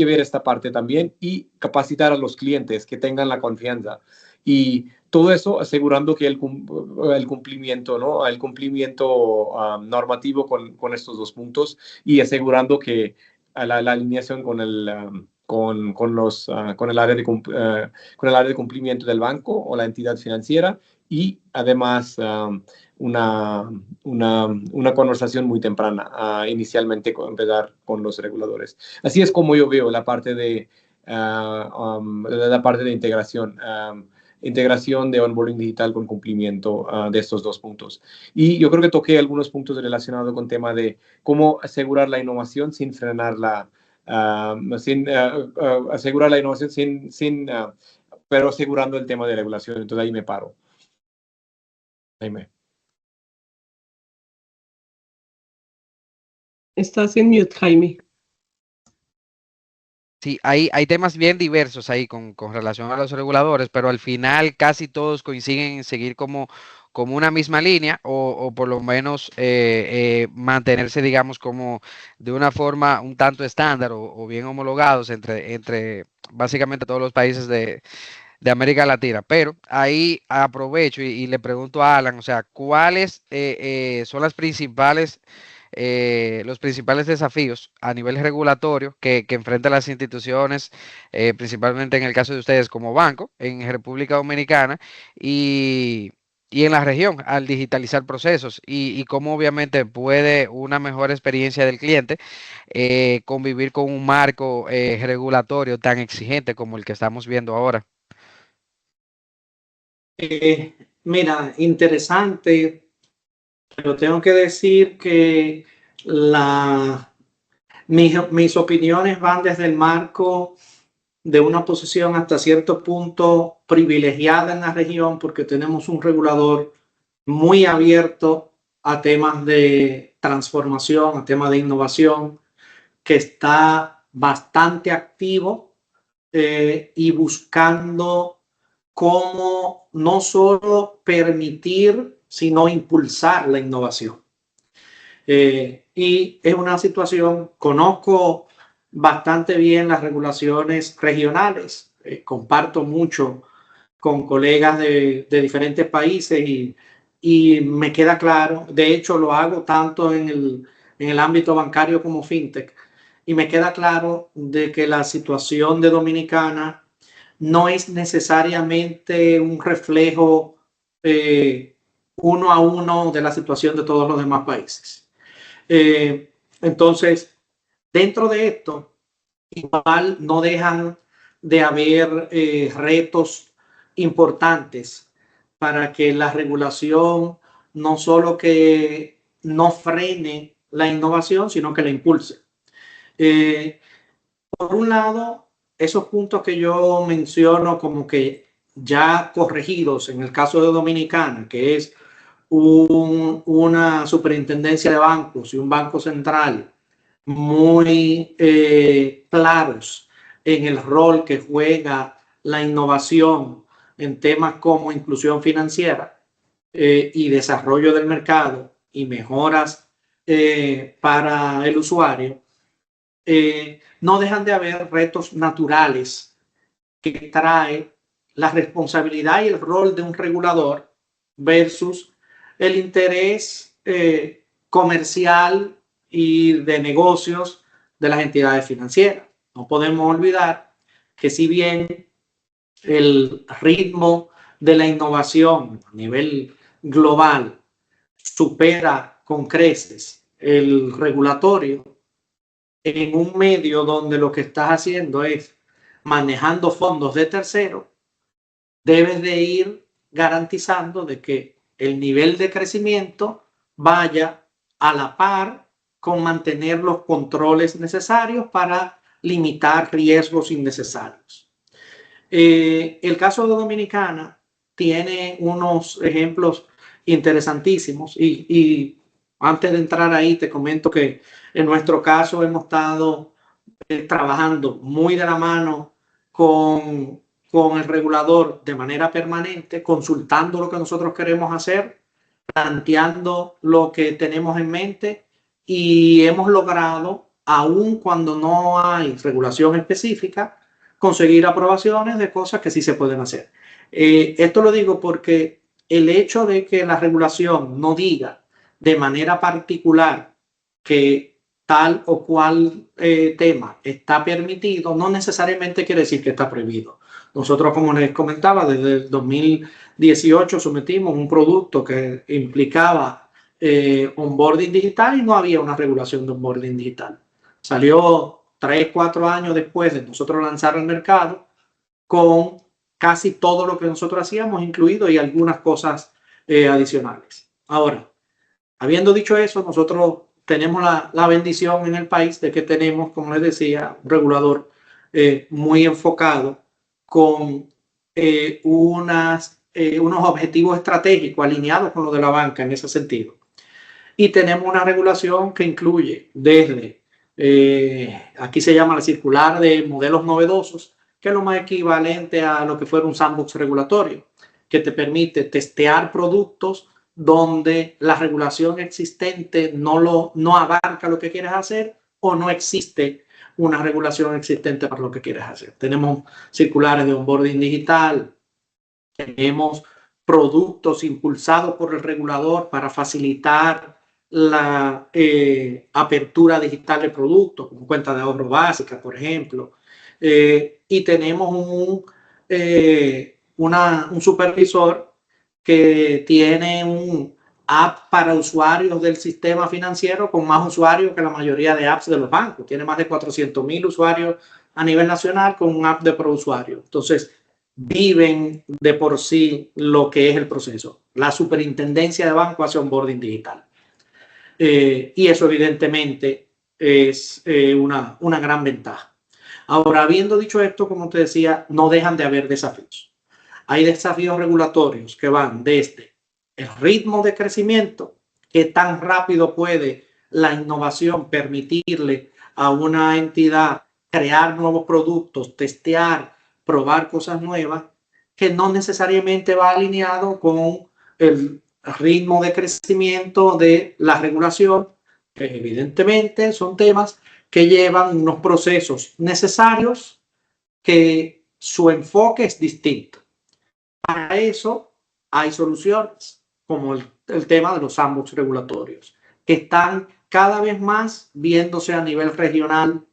ver esta parte también y capacitar a los clientes que tengan la confianza. Y todo eso asegurando que el cumplimiento, ¿no? El cumplimiento normativo con estos dos puntos, y asegurando que la alineación con el área de cumplimiento del banco o la entidad financiera, y además una conversación muy temprana, inicialmente empezar con los reguladores. Así es como yo veo la parte de integración de onboarding digital con cumplimiento de estos dos puntos. Y yo creo que toqué algunos puntos relacionados con tema de cómo asegurar la innovación sin frenar asegurar la innovación pero asegurando el tema de regulación. Entonces ahí me paro. Jaime. Estás en mute, Jaime. Sí, hay temas bien diversos ahí con relación a los reguladores, pero al final casi todos coinciden en seguir como una misma línea, o por lo menos mantenerse, digamos, como de una forma un tanto estándar o bien homologados entre básicamente todos los países de América Latina. Pero ahí aprovecho y le pregunto a Alan, o sea, ¿cuáles son los principales desafíos a nivel regulatorio que enfrentan las instituciones, principalmente en el caso de ustedes como banco, en República Dominicana y en la región, al digitalizar procesos, y cómo obviamente puede una mejor experiencia del cliente convivir con un marco regulatorio tan exigente como el que estamos viendo ahora? Mira, interesante, pero tengo que decir que mis opiniones van desde el marco de una posición hasta cierto punto privilegiada en la región, porque tenemos un regulador muy abierto a temas de transformación, a temas de innovación, que está bastante activo y buscando cómo no solo permitir, sino impulsar la innovación. Y es una situación, conozco bastante bien las regulaciones regionales, comparto mucho con colegas de diferentes países y me queda claro, de hecho lo hago tanto en el ámbito bancario como fintech, y me queda claro de que la situación de Dominicana no es necesariamente un reflejo uno a uno de la situación de todos los demás países. Entonces, dentro de esto, igual no dejan de haber retos importantes para que la regulación no solo que no frene la innovación, sino que la impulse. Por un lado, esos puntos que yo menciono como que ya corregidos en el caso de Dominicana, que es una superintendencia de bancos y un banco central muy claros en el rol que juega la innovación en temas como inclusión financiera y desarrollo del mercado y mejoras para el usuario, no dejan de haber retos naturales que trae la responsabilidad y el rol de un regulador versus el interés comercial y de negocios de las entidades financieras. No podemos olvidar que si bien el ritmo de la innovación a nivel global supera con creces el regulatorio en un medio donde lo que estás haciendo es manejando fondos de terceros, debes de ir garantizando de que el nivel de crecimiento vaya a la par con mantener los controles necesarios para limitar riesgos innecesarios. El caso de Dominicana tiene unos ejemplos interesantísimos y antes de entrar ahí te comento que en nuestro caso hemos estado trabajando muy de la mano con el regulador de manera permanente, consultando lo que nosotros queremos hacer, planteando lo que tenemos en mente y hemos logrado, aun cuando no hay regulación específica, conseguir aprobaciones de cosas que sí se pueden hacer. Esto lo digo porque el hecho de que la regulación no diga de manera particular que tal o cual tema está permitido, no necesariamente quiere decir que está prohibido. Nosotros, como les comentaba, desde el 2018 sometimos un producto que implicaba onboarding digital y no había una regulación de onboarding digital. Salió 3, 4 años después de nosotros lanzar al mercado con casi todo lo que nosotros hacíamos incluido y algunas cosas adicionales. Ahora, habiendo dicho eso, nosotros tenemos la bendición en el país de que tenemos, como les decía, un regulador muy enfocado con unos objetivos estratégicos alineados con lo de la banca en ese sentido. Y tenemos una regulación que incluye desde, aquí se llama la circular de modelos novedosos, que es lo más equivalente a lo que fuera un sandbox regulatorio, que te permite testear productos donde la regulación existente no abarca lo que quieres hacer o no existe una regulación existente para lo que quieres hacer. Tenemos circulares de onboarding digital, tenemos productos impulsados por el regulador para facilitar la apertura digital de productos, como cuenta de ahorro básica, por ejemplo. Y tenemos un supervisor que tiene un app para usuarios del sistema financiero con más usuarios que la mayoría de apps de los bancos. Tiene más de 400,000 usuarios a nivel nacional con un app de pro usuario. Entonces, viven de por sí lo que es el proceso. La superintendencia de banco hace onboarding digital. Y eso evidentemente es una gran ventaja. Ahora, habiendo dicho esto, como te decía, no dejan de haber desafíos. Hay desafíos regulatorios que van desde el ritmo de crecimiento, qué tan rápido puede la innovación permitirle a una entidad crear nuevos productos, testear, probar cosas nuevas, que no necesariamente va alineado con el ritmo de crecimiento de la regulación, que evidentemente son temas que llevan unos procesos necesarios que su enfoque es distinto. Para eso hay soluciones, como el tema de los sandbox regulatorios, que están cada vez más viéndose a nivel regional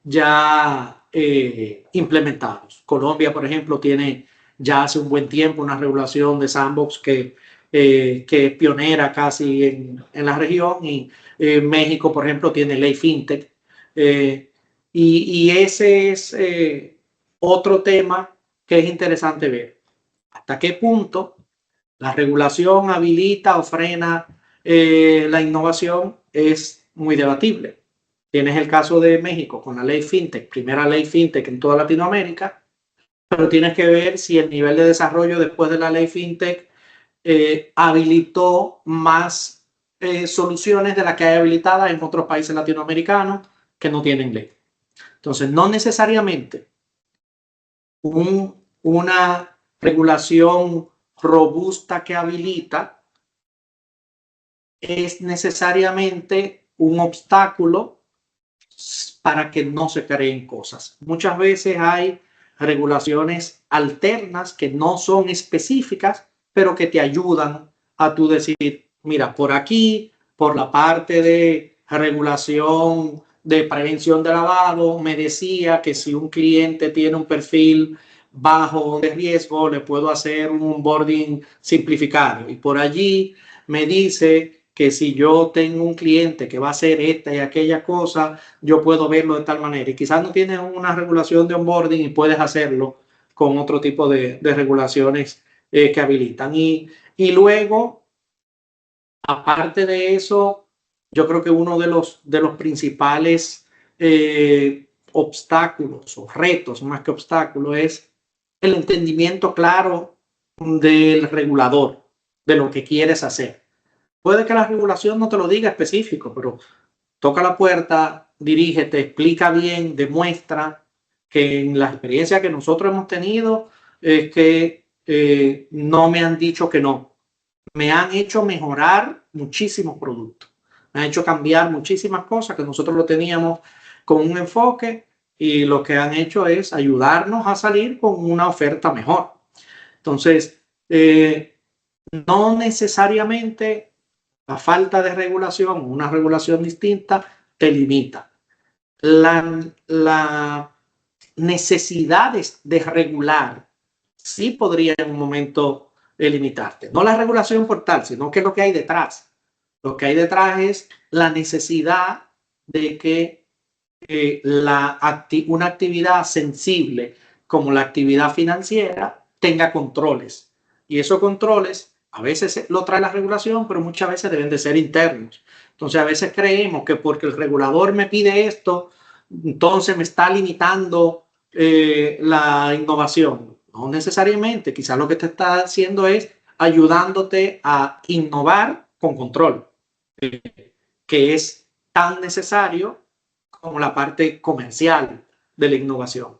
ya implementados. Colombia, por ejemplo, tiene ya hace un buen tiempo una regulación de sandbox que es pionera casi en la región, y México, por ejemplo, tiene ley fintech. Y ese es otro tema que es interesante ver. ¿Hasta qué punto la regulación habilita o frena la innovación? Es muy debatible. Tienes el caso de México con la ley fintech, primera ley fintech en toda Latinoamérica, pero tienes que ver si el nivel de desarrollo después de la ley fintech habilitó más soluciones de las que hay habilitadas en otros países latinoamericanos que no tienen ley. Entonces, no necesariamente una regulación robusta que habilita es necesariamente un obstáculo para que no se creen cosas. Muchas veces hay regulaciones alternas que no son específicas, pero que te ayudan a tú decir, mira, por aquí, por la parte de regulación de prevención de lavado, me decía que si un cliente tiene un perfil bajo de riesgo, le puedo hacer un onboarding simplificado. Y por allí me dice que si yo tengo un cliente que va a hacer esta y aquella cosa, yo puedo verlo de tal manera. Y quizás no tienes una regulación de onboarding y puedes hacerlo con otro tipo de regulaciones que habilitan. Y luego, aparte de eso, yo creo que uno de los principales obstáculos o retos, más que obstáculos, es el entendimiento claro del regulador, de lo que quieres hacer. Puede que la regulación no te lo diga específico, pero toca la puerta, dirígete, explica bien, demuestra que en la experiencia que nosotros hemos tenido es que no me han dicho que no. Me han hecho mejorar muchísimos productos. Me han hecho cambiar muchísimas cosas que nosotros lo teníamos con un enfoque y lo que han hecho es ayudarnos a salir con una oferta mejor. Entonces, no necesariamente la falta de regulación, una regulación distinta, te limita. La necesidad de regular sí podría en un momento limitarte. No la regulación por tal, sino que es lo que hay detrás. Lo que hay detrás es la necesidad de que una actividad sensible como la actividad financiera tenga controles. Y esos controles a veces lo trae la regulación, pero muchas veces deben de ser internos. Entonces a veces creemos que porque el regulador me pide esto, entonces me está limitando la innovación. No necesariamente, quizás lo que te está haciendo es ayudándote a innovar con control, que es tan necesario como la parte comercial de la innovación.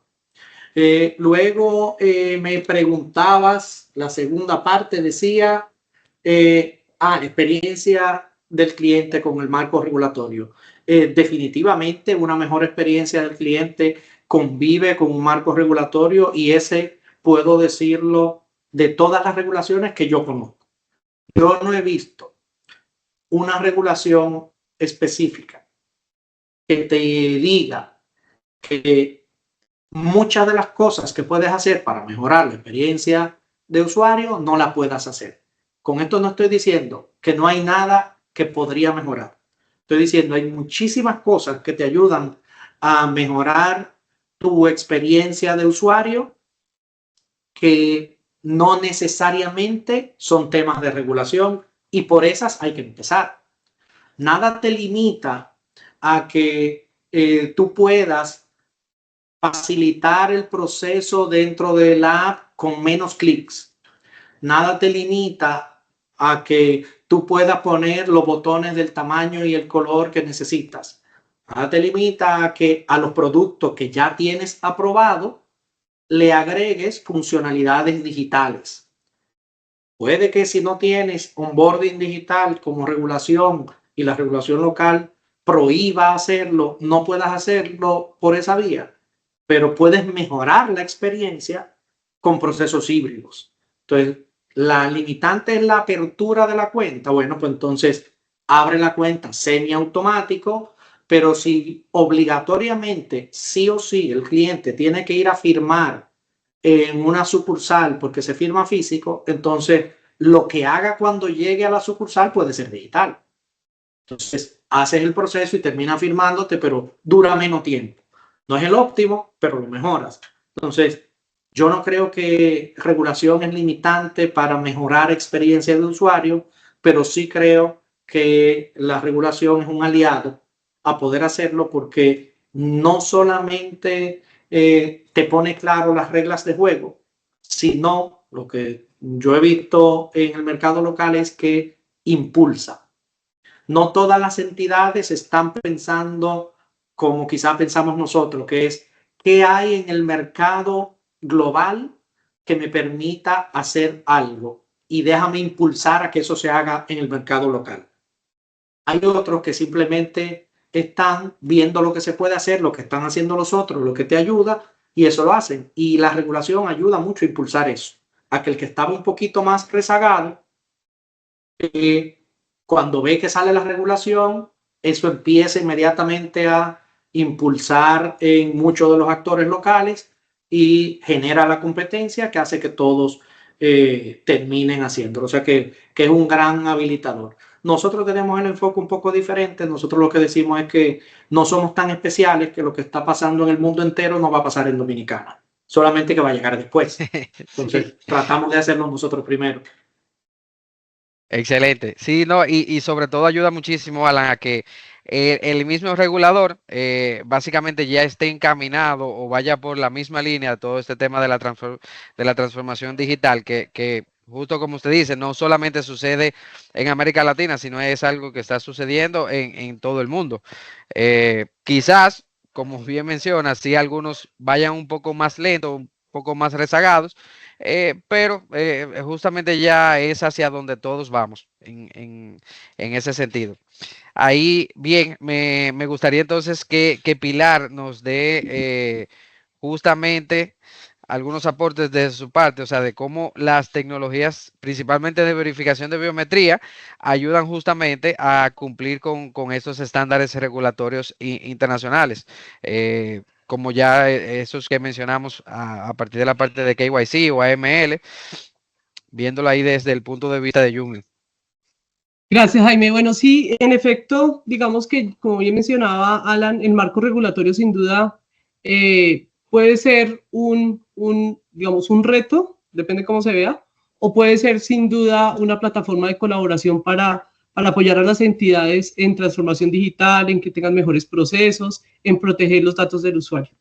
Luego me preguntabas, la segunda parte decía, experiencia del cliente con el marco regulatorio. Definitivamente una mejor experiencia del cliente convive con un marco regulatorio y ese puedo decirlo de todas las regulaciones que yo conozco. Yo no he visto una regulación específica que te diga que muchas de las cosas que puedes hacer para mejorar la experiencia de usuario no la puedas hacer. Con esto no estoy diciendo que no hay nada que podría mejorar. Estoy diciendo hay muchísimas cosas que te ayudan a mejorar tu experiencia de usuario que no necesariamente son temas de regulación y por esas hay que empezar. Nada te limita a que tú puedas facilitar el proceso dentro de la app con menos clics. Nada te limita a que tú puedas poner los botones del tamaño y el color que necesitas. Nada te limita a que a los productos que ya tienes aprobado le agregues funcionalidades digitales. Puede que si no tienes onboarding digital como regulación y la regulación local prohíba hacerlo, no puedas hacerlo por esa vía, pero puedes mejorar la experiencia con procesos híbridos. Entonces, la limitante es la apertura de la cuenta. Bueno, pues entonces abre la cuenta semiautomático, pero si obligatoriamente, sí o sí, el cliente tiene que ir a firmar en una sucursal porque se firma físico, entonces lo que haga cuando llegue a la sucursal puede ser digital. Entonces, haces el proceso y terminas firmándote, pero dura menos tiempo. No es el óptimo, pero lo mejoras. Entonces, yo no creo que regulación es limitante para mejorar experiencia de usuario, pero sí creo que la regulación es un aliado a poder hacerlo porque no solamente te pone claro las reglas de juego, sino lo que yo he visto en el mercado local es que impulsa. No todas las entidades están pensando como quizá pensamos nosotros, que es qué hay en el mercado global que me permita hacer algo y déjame impulsar a que eso se haga en el mercado local. Hay otros que simplemente están viendo lo que se puede hacer, lo que están haciendo los otros, lo que te ayuda y eso lo hacen. Y la regulación ayuda mucho a impulsar eso, a que el que estaba un poquito más rezagado, cuando ve que sale la regulación, eso empieza inmediatamente a impulsar en muchos de los actores locales y genera la competencia que hace que todos terminen haciéndolo. O sea que es un gran habilitador. Nosotros tenemos el enfoque un poco diferente. Nosotros lo que decimos es que no somos tan especiales, que lo que está pasando en el mundo entero no va a pasar en Dominicana, solamente que va a llegar después. Entonces, Sí. tratamos de hacerlo nosotros primero. Excelente. Sí, no, y sobre todo ayuda muchísimo, Alan, a que el mismo regulador básicamente ya esté encaminado o vaya por la misma línea todo este tema de de la transformación digital, que justo como usted dice, no solamente sucede en América Latina, sino es algo que está sucediendo en todo el mundo. Quizás, como bien menciona, sí algunos vayan un poco más lentos, un poco más rezagados, pero justamente ya es hacia donde todos vamos en ese sentido. Ahí, bien, me gustaría entonces que Pilar nos dé justamente algunos aportes de su parte, o sea, de cómo las tecnologías, principalmente de verificación de biometría, ayudan justamente a cumplir con estos estándares regulatorios internacionales. Como ya esos que mencionamos a partir de la parte de KYC o AML, viéndolo ahí desde el punto de vista de Jumio. Gracias, Jaime. Bueno, sí, en efecto, digamos que, como bien mencionaba Alan, el marco regulatorio sin duda puede ser digamos, un reto, depende cómo se vea, o puede ser sin duda una plataforma de colaboración para apoyar a las entidades en transformación digital, en que tengan mejores procesos, en proteger los datos del usuario.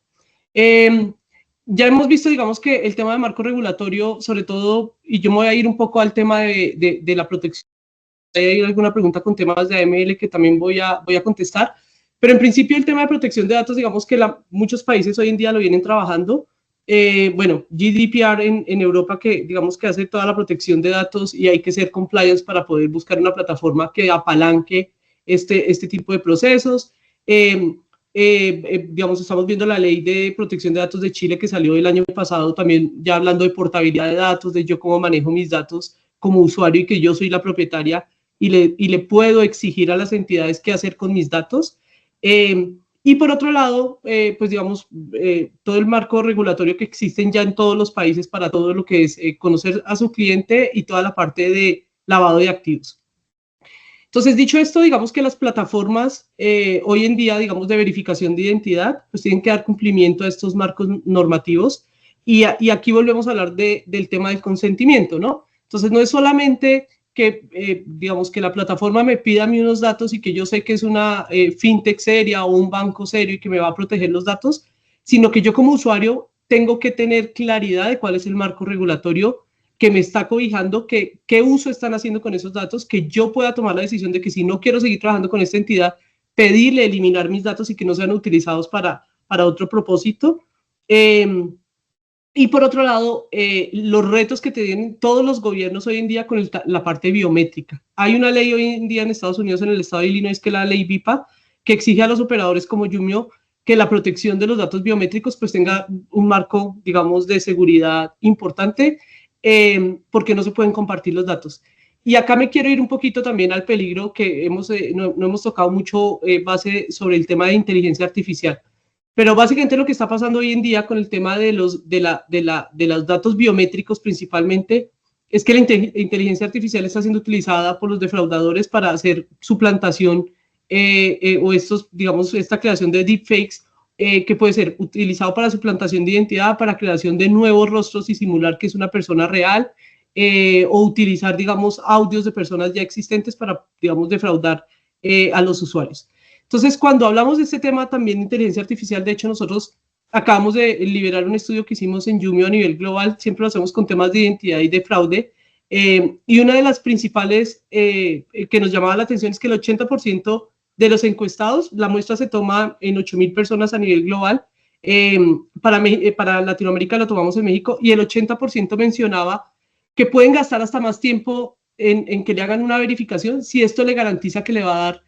Ya hemos visto, digamos, que el tema de marco regulatorio, sobre todo, y yo me voy a ir un poco al tema de la protección. Hay alguna pregunta con temas de AML que también voy a contestar, pero en principio el tema de protección de datos, digamos que muchos países hoy en día lo vienen trabajando. Bueno, GDPR en Europa, que digamos que hace toda la protección de datos y hay que ser compliance para poder buscar una plataforma que apalanque este tipo de procesos. Digamos, estamos viendo la ley de protección de datos de Chile que salió el año pasado, también ya hablando de portabilidad de datos, de yo cómo manejo mis datos como usuario y que yo soy la propietaria y le puedo exigir a las entidades qué hacer con mis datos. Y por otro lado, pues digamos, todo el marco regulatorio que existen ya en todos los países para todo lo que es conocer a su cliente y toda la parte de lavado de activos. Entonces, dicho esto, digamos que las plataformas hoy en día, digamos, de verificación de identidad, pues tienen que dar cumplimiento a estos marcos normativos y aquí volvemos a hablar del tema del consentimiento, ¿no? Entonces, no es solamente que, digamos, que la plataforma me pida a mí unos datos y que yo sé que es una fintech seria o un banco serio y que me va a proteger los datos, sino que yo como usuario tengo que tener claridad de cuál es el marco regulatorio que me está cobijando, qué uso están haciendo con esos datos, que yo pueda tomar la decisión de que si no quiero seguir trabajando con esta entidad, pedirle eliminar mis datos y que no sean utilizados para otro propósito. Y por otro lado, los retos que tienen todos los gobiernos hoy en día con la parte biométrica. Hay una ley hoy en día en Estados Unidos, en el estado de Illinois, que es la ley BIPA, que exige a los operadores como Jumio que la protección de los datos biométricos pues tenga un marco, digamos, de seguridad importante, porque no se pueden compartir los datos. Y acá me quiero ir un poquito también al peligro que no hemos tocado mucho base sobre el tema de inteligencia artificial. Pero básicamente lo que está pasando hoy en día con el tema de los datos biométricos principalmente es que la inteligencia artificial está siendo utilizada por los defraudadores para hacer suplantación o digamos, esta creación de deepfakes que puede ser utilizado para suplantación de identidad, para creación de nuevos rostros y simular que es una persona real, o utilizar, digamos, audios de personas ya existentes para, digamos, defraudar a los usuarios. Entonces, cuando hablamos de este tema también de inteligencia artificial, de hecho, nosotros acabamos de liberar un estudio que hicimos en Jumio a nivel global, siempre lo hacemos con temas de identidad y de fraude, y una de las principales que nos llamaba la atención es que el 80% de los encuestados, la muestra se toma en 8,000 personas a nivel global, para Latinoamérica lo tomamos en México, y el 80% mencionaba que pueden gastar hasta más tiempo en que le hagan una verificación si esto le garantiza que le va a dar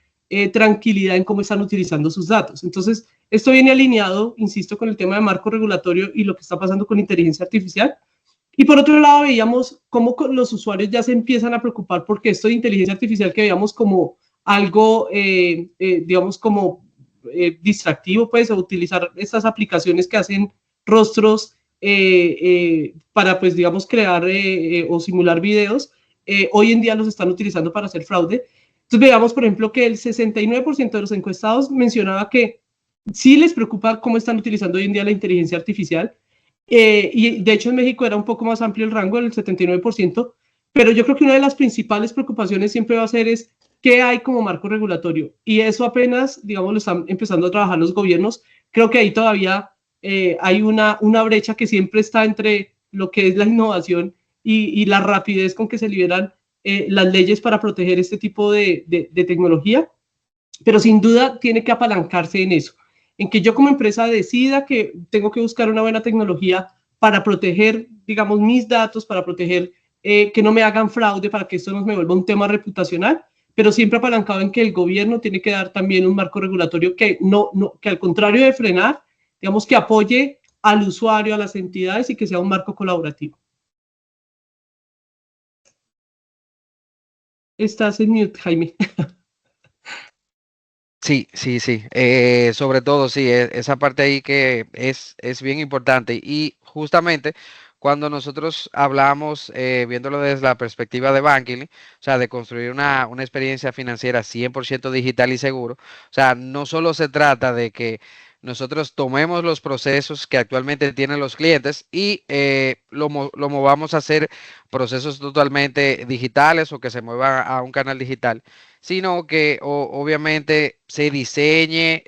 tranquilidad en cómo están utilizando sus datos. Entonces, esto viene alineado, insisto, con el tema de marco regulatorio y lo que está pasando con inteligencia artificial. Y por otro lado, veíamos cómo los usuarios ya se empiezan a preocupar porque esto de inteligencia artificial que veíamos como algo, digamos, como distractivo, pues, o utilizar estas aplicaciones que hacen rostros para, pues, digamos, crear o simular videos, hoy en día los están utilizando para hacer fraude. Entonces veamos, por ejemplo, que el 69% de los encuestados mencionaba que sí les preocupa cómo están utilizando hoy en día la inteligencia artificial, y de hecho en México era un poco más amplio el rango, el 79%, pero yo creo que una de las principales preocupaciones siempre va a ser es qué hay como marco regulatorio, y eso apenas, digamos, lo están empezando a trabajar los gobiernos. Creo que ahí todavía hay una brecha que siempre está entre lo que es la innovación y la rapidez con que se liberan las leyes para proteger este tipo de tecnología, pero sin duda tiene que apalancarse en eso, en que yo como empresa decida que tengo que buscar una buena tecnología para proteger, digamos, mis datos, para proteger que no me hagan fraude, para que esto no me vuelva un tema reputacional, pero siempre apalancado en que el gobierno tiene que dar también un marco regulatorio que al contrario de frenar, digamos, que apoye al usuario, a las entidades y que sea un marco colaborativo. Estás en mute, Jaime. Sí, sí, sí. Sobre todo, sí, esa parte ahí que es bien importante. Y justamente cuando nosotros hablamos, viéndolo desde la perspectiva de banking, o sea, de construir una experiencia financiera 100% digital y seguro, o sea, no solo se trata de que nosotros tomemos los procesos que actualmente tienen los clientes y lo movamos a hacer procesos totalmente digitales o que se muevan a un canal digital, sino que obviamente se diseñe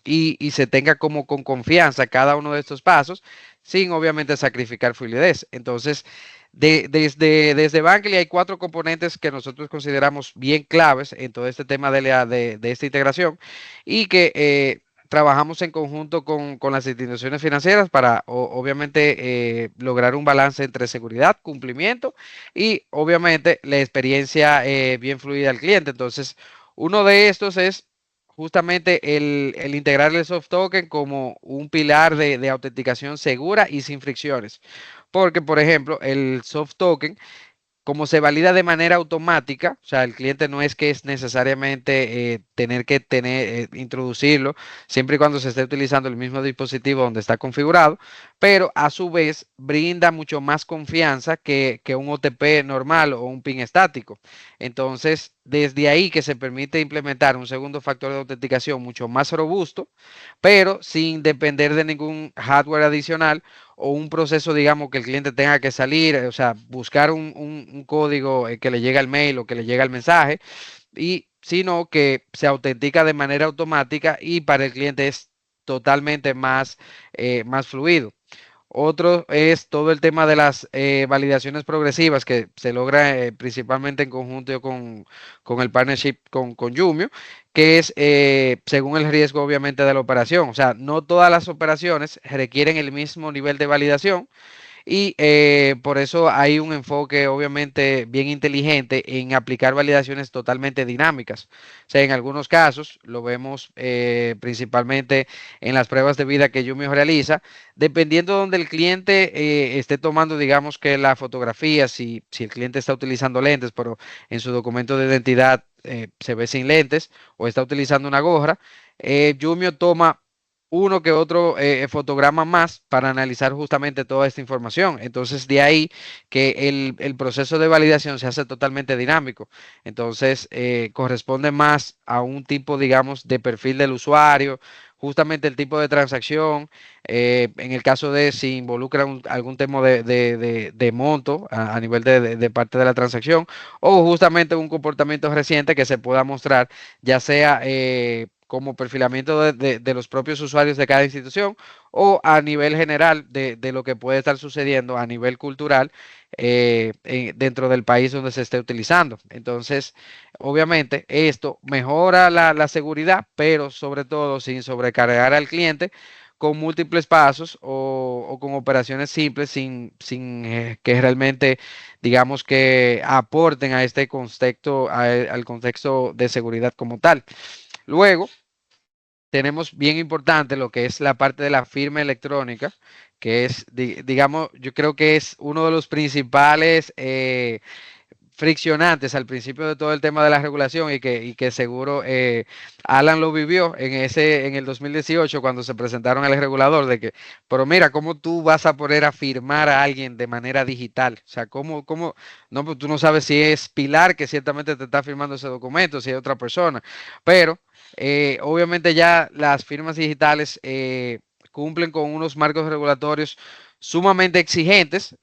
y se tenga como con confianza cada uno de estos pasos, sin obviamente sacrificar fluidez. Entonces, desde Bankly hay 4 componentes que nosotros consideramos bien claves en todo este tema de esta integración y que trabajamos en conjunto con las instituciones financieras para obviamente lograr un balance entre seguridad, cumplimiento y obviamente la experiencia bien fluida al cliente. Entonces, uno de estos es justamente el integrar el soft token como un pilar de autenticación segura y sin fricciones. Porque, por ejemplo, el soft token como se valida de manera automática, o sea, el cliente no es que es necesariamente tener que introducirlo siempre y cuando se esté utilizando el mismo dispositivo donde está configurado, pero a su vez brinda mucho más confianza que un OTP normal o un PIN estático. Entonces, desde ahí que se permite implementar un segundo factor de autenticación mucho más robusto, pero sin depender de ningún hardware adicional o un proceso, digamos, que el cliente tenga que salir, o sea, buscar un código que le llegue al mail o que le llegue al mensaje, y sino que se autentica de manera automática y para el cliente es totalmente más fluido. Otro es todo el tema de las validaciones progresivas que se logra principalmente en conjunto con el partnership con Jumio, que es según el riesgo obviamente de la operación. O sea, no todas las operaciones requieren el mismo nivel de validación y por eso hay un enfoque obviamente bien inteligente en aplicar validaciones totalmente dinámicas. O sea, en algunos casos lo vemos principalmente en las pruebas de vida que Yumio realiza, dependiendo donde el cliente esté tomando, digamos que la fotografía, si el cliente está utilizando lentes, pero en su documento de identidad se ve sin lentes o está utilizando una gorra, Yumio toma uno que otro fotograma más para analizar justamente toda esta información. Entonces, de ahí que el proceso de validación se hace totalmente dinámico. Entonces, corresponde más a un tipo, digamos, de perfil del usuario, justamente el tipo de transacción, en el caso de si involucra algún tema de monto a nivel de parte de la transacción, o justamente un comportamiento reciente que se pueda mostrar, ya sea como perfilamiento de los propios usuarios de cada institución o a nivel general de lo que puede estar sucediendo a nivel cultural dentro del país donde se esté utilizando. Entonces, obviamente, esto mejora la seguridad, pero sobre todo sin sobrecargar al cliente con múltiples pasos o con operaciones simples sin que realmente, digamos que aporten a este contexto, al contexto de seguridad como tal. Luego, tenemos bien importante lo que es la parte de la firma electrónica, que es, digamos, yo creo que es uno de los principales friccionantes al principio de todo el tema de la regulación y que seguro Alan lo vivió en el 2018 cuando se presentaron al regulador de que, pero mira, ¿cómo tú vas a poder afirmar a alguien de manera digital? O sea, no, pues tú no sabes si es Pilar que ciertamente te está firmando ese documento, si es otra persona, pero obviamente ya las firmas digitales cumplen con unos marcos regulatorios sumamente exigentes,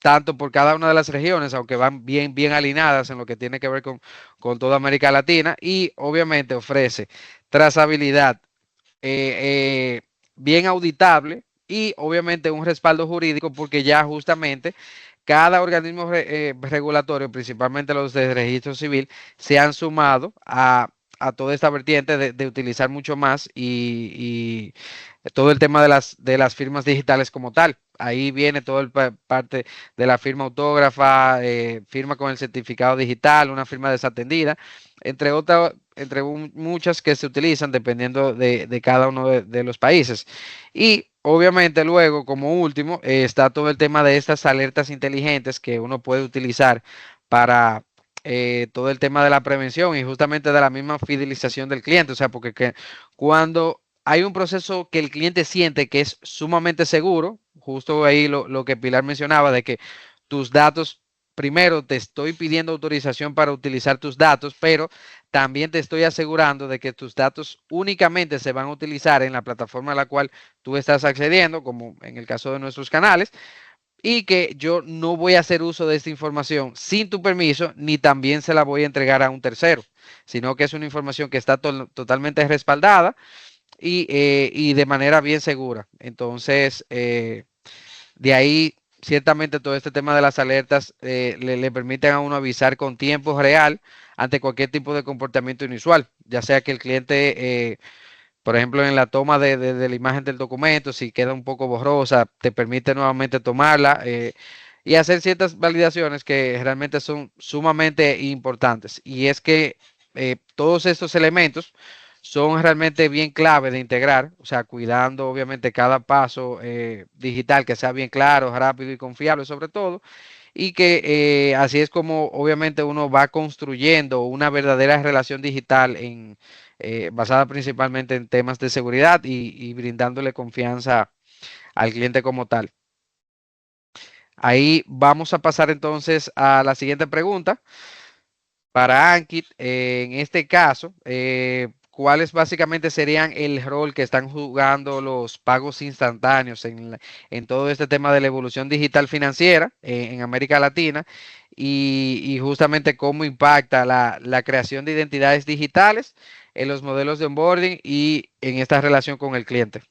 tanto por cada una de las regiones, aunque van bien alineadas en lo que tiene que ver con toda América Latina, y obviamente ofrece trazabilidad bien auditable y obviamente un respaldo jurídico porque ya justamente cada organismo regulatorio, principalmente los de registro civil, se han sumado a toda esta vertiente de utilizar mucho más y todo el tema de las firmas digitales como tal. Ahí viene todo el parte de la firma autógrafa, firma con el certificado digital, una firma desatendida, entre otras, muchas que se utilizan dependiendo de cada uno de los países. Y obviamente luego, como último, está todo el tema de estas alertas inteligentes que uno puede utilizar para todo el tema de la prevención y justamente de la misma fidelización del cliente. O sea, porque cuando hay un proceso que el cliente siente que es sumamente seguro, justo ahí lo que Pilar mencionaba, de que tus datos, primero te estoy pidiendo autorización para utilizar tus datos, pero también te estoy asegurando de que tus datos únicamente se van a utilizar en la plataforma a la cual tú estás accediendo, como en el caso de nuestros canales, y que yo no voy a hacer uso de esta información sin tu permiso, ni también se la voy a entregar a un tercero, sino que es una información que está totalmente respaldada y de manera bien segura. Entonces, de ahí, ciertamente todo este tema de las alertas le permiten a uno avisar con tiempo real ante cualquier tipo de comportamiento inusual, ya sea que el cliente, por ejemplo, en la toma de la imagen del documento, si queda un poco borrosa, te permite nuevamente tomarla y hacer ciertas validaciones que realmente son sumamente importantes. Y es que todos estos elementos son realmente bien clave de integrar, o sea, cuidando obviamente cada paso digital que sea bien claro, rápido y confiable sobre todo, y que así es como obviamente uno va construyendo una verdadera relación digital basada principalmente en temas de seguridad y brindándole confianza al cliente como tal. Ahí vamos a pasar entonces a la siguiente pregunta. Para Ankit, en este caso, ¿cuáles básicamente serían el rol que están jugando los pagos instantáneos en todo este tema de la evolución digital financiera en América Latina y justamente cómo impacta la creación de identidades digitales en los modelos de onboarding y en esta relación con el cliente?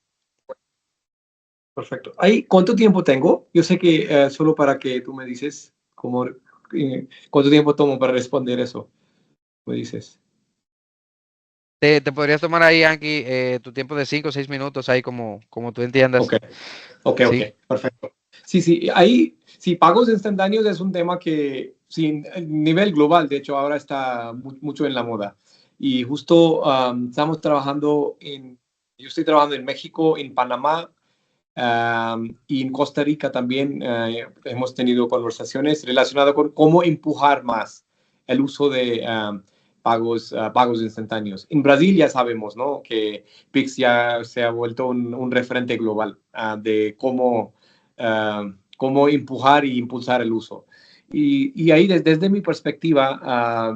Perfecto. Ahí, ¿cuánto tiempo tengo? Yo sé que solo para que tú me dices cómo, cuánto tiempo tomo para responder eso. Me dices. Te podrías tomar ahí, Anki, tu tiempo de 5 o 6 minutos ahí como tú entiendas. Ok, ¿Sí? perfecto. Sí, ahí, sí, pagos instantáneos es un tema que, sí, a nivel global, de hecho, ahora está mucho en la moda. Y justo estamos trabajando yo estoy trabajando en México, en Panamá, y en Costa Rica también hemos tenido conversaciones relacionadas con cómo empujar más el uso de pagos instantáneos. En Brasil ya sabemos, ¿no?, que Pix ya se ha vuelto un referente global de cómo empujar y impulsar el uso. Y ahí, desde mi perspectiva,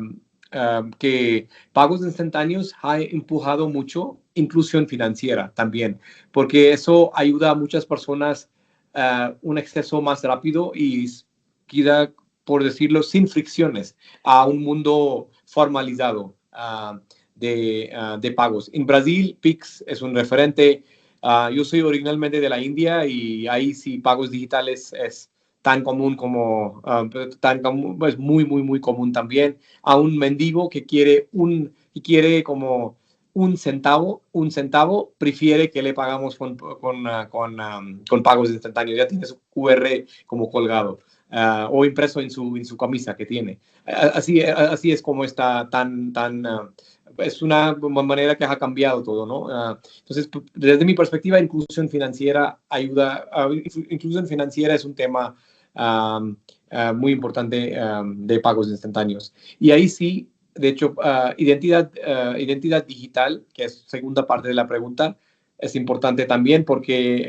que pagos instantáneos ha empujado mucho inclusión financiera también, porque eso ayuda a muchas personas un acceso más rápido y queda, por decirlo, sin fricciones a un mundo formalizado de pagos. En Brasil, Pix es un referente. Yo soy originalmente de la India y ahí sí pagos digitales es tan común como, es muy común también. A un mendigo que quiere como un centavo, prefiere que le pagamos con pagos instantáneos. Ya tiene su QR como colgado o impreso en su camisa que tiene. Así es como está es una manera que ha cambiado todo, ¿no? Entonces, desde mi perspectiva, inclusión financiera es un tema muy importante de pagos instantáneos. Y ahí sí, de hecho, identidad digital, que es segunda parte de la pregunta, es importante también porque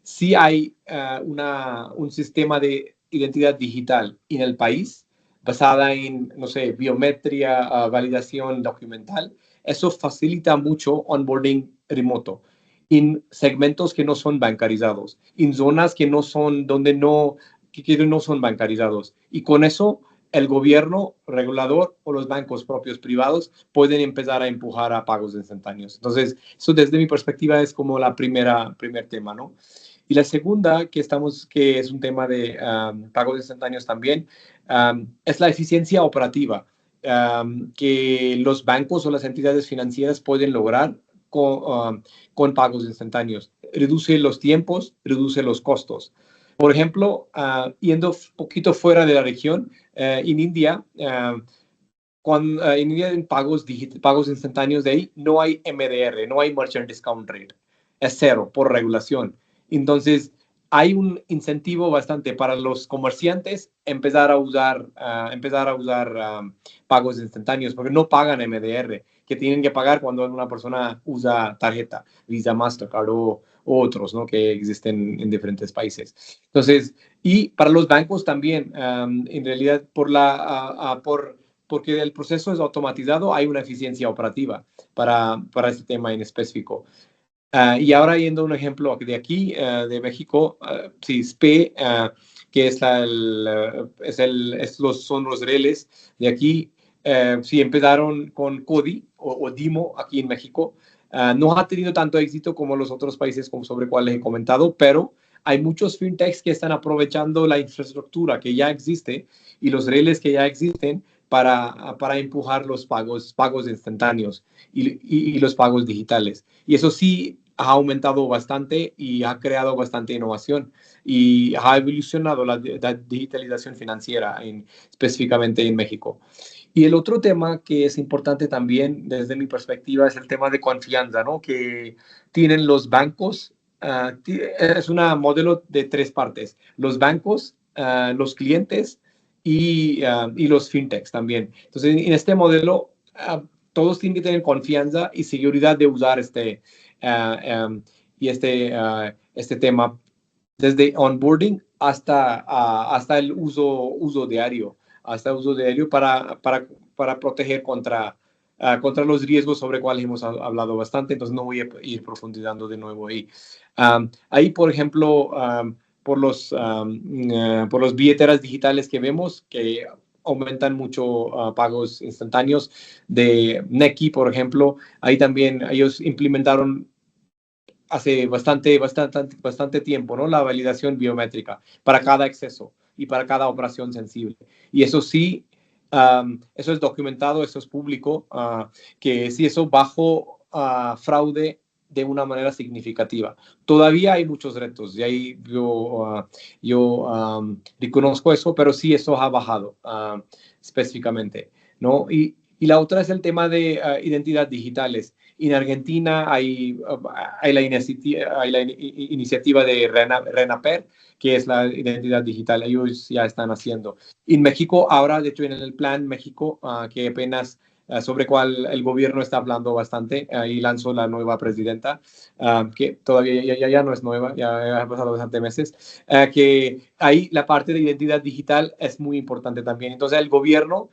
sí hay un sistema de identidad digital en el país basada en, no sé, biometría, validación documental. Eso facilita mucho onboarding remoto en segmentos que no son bancarizados, en zonas que no son, que no son bancarizados. Y con eso, el gobierno regulador o los bancos propios privados pueden empezar a empujar a pagos instantáneos. Entonces, eso desde mi perspectiva es como primer tema, ¿no? Y la segunda, que es un tema de pagos instantáneos también, es la eficiencia operativa que los bancos o las entidades financieras pueden lograr con pagos instantáneos. Reduce los tiempos, reduce los costos. Por ejemplo, yendo un poquito fuera de la región, en India, en pagos instantáneos de ahí, no hay MDR, no hay Merchant Discount Rate. Es cero por regulación. Entonces, hay un incentivo bastante para los comerciantes empezar a usar pagos instantáneos, porque no pagan MDR, que tienen que pagar cuando una persona usa tarjeta, Visa, Mastercard o otros, ¿no? Que existen en diferentes países. Entonces, y para los bancos también, en realidad, porque el proceso es automatizado, hay una eficiencia operativa para este tema en específico. Y ahora yendo a un ejemplo de aquí, de México, sí, SPE, que son los reles de aquí, sí empezaron con CODI o DIMO aquí en México. No ha tenido tanto éxito como los otros países sobre cuales he comentado, pero hay muchos fintechs que están aprovechando la infraestructura que ya existe y los reles que ya existen para empujar los pagos instantáneos y los pagos digitales. Y eso sí ha aumentado bastante y ha creado bastante innovación y ha evolucionado la digitalización financiera específicamente en México. Y el otro tema que es importante también desde mi perspectiva es el tema de confianza, ¿no? Que tienen los bancos. Es un modelo de tres partes: los bancos, los clientes y los fintechs también. Entonces, en este modelo, todos tienen que tener confianza y seguridad de usar este tema desde onboarding hasta el uso diario, para proteger contra los riesgos sobre cuales hemos hablado bastante. Entonces no voy a ir profundizando de nuevo ahí. Ahí, por ejemplo, por los billeteras digitales que vemos, que aumentan mucho pagos instantáneos de Nequi, por ejemplo. Ahí también ellos implementaron hace bastante tiempo, ¿no? La validación biométrica para cada acceso y para cada operación sensible. Y eso sí, eso es documentado, eso es público, que sí, eso bajó fraude de una manera significativa. Todavía hay muchos retos y ahí yo reconozco eso, pero sí, eso ha bajado específicamente, ¿no? Y la otra es el tema de identidad digitales. En Argentina hay la iniciativa de RENAPER, que es la identidad digital. Ellos ya están haciendo. En México, ahora, de hecho, en el plan México, que apenas sobre cual el gobierno está hablando bastante, y lanzó la nueva presidenta, que todavía ya no es nueva, ya ha pasado bastantes meses, que ahí la parte de identidad digital es muy importante también. Entonces, el gobierno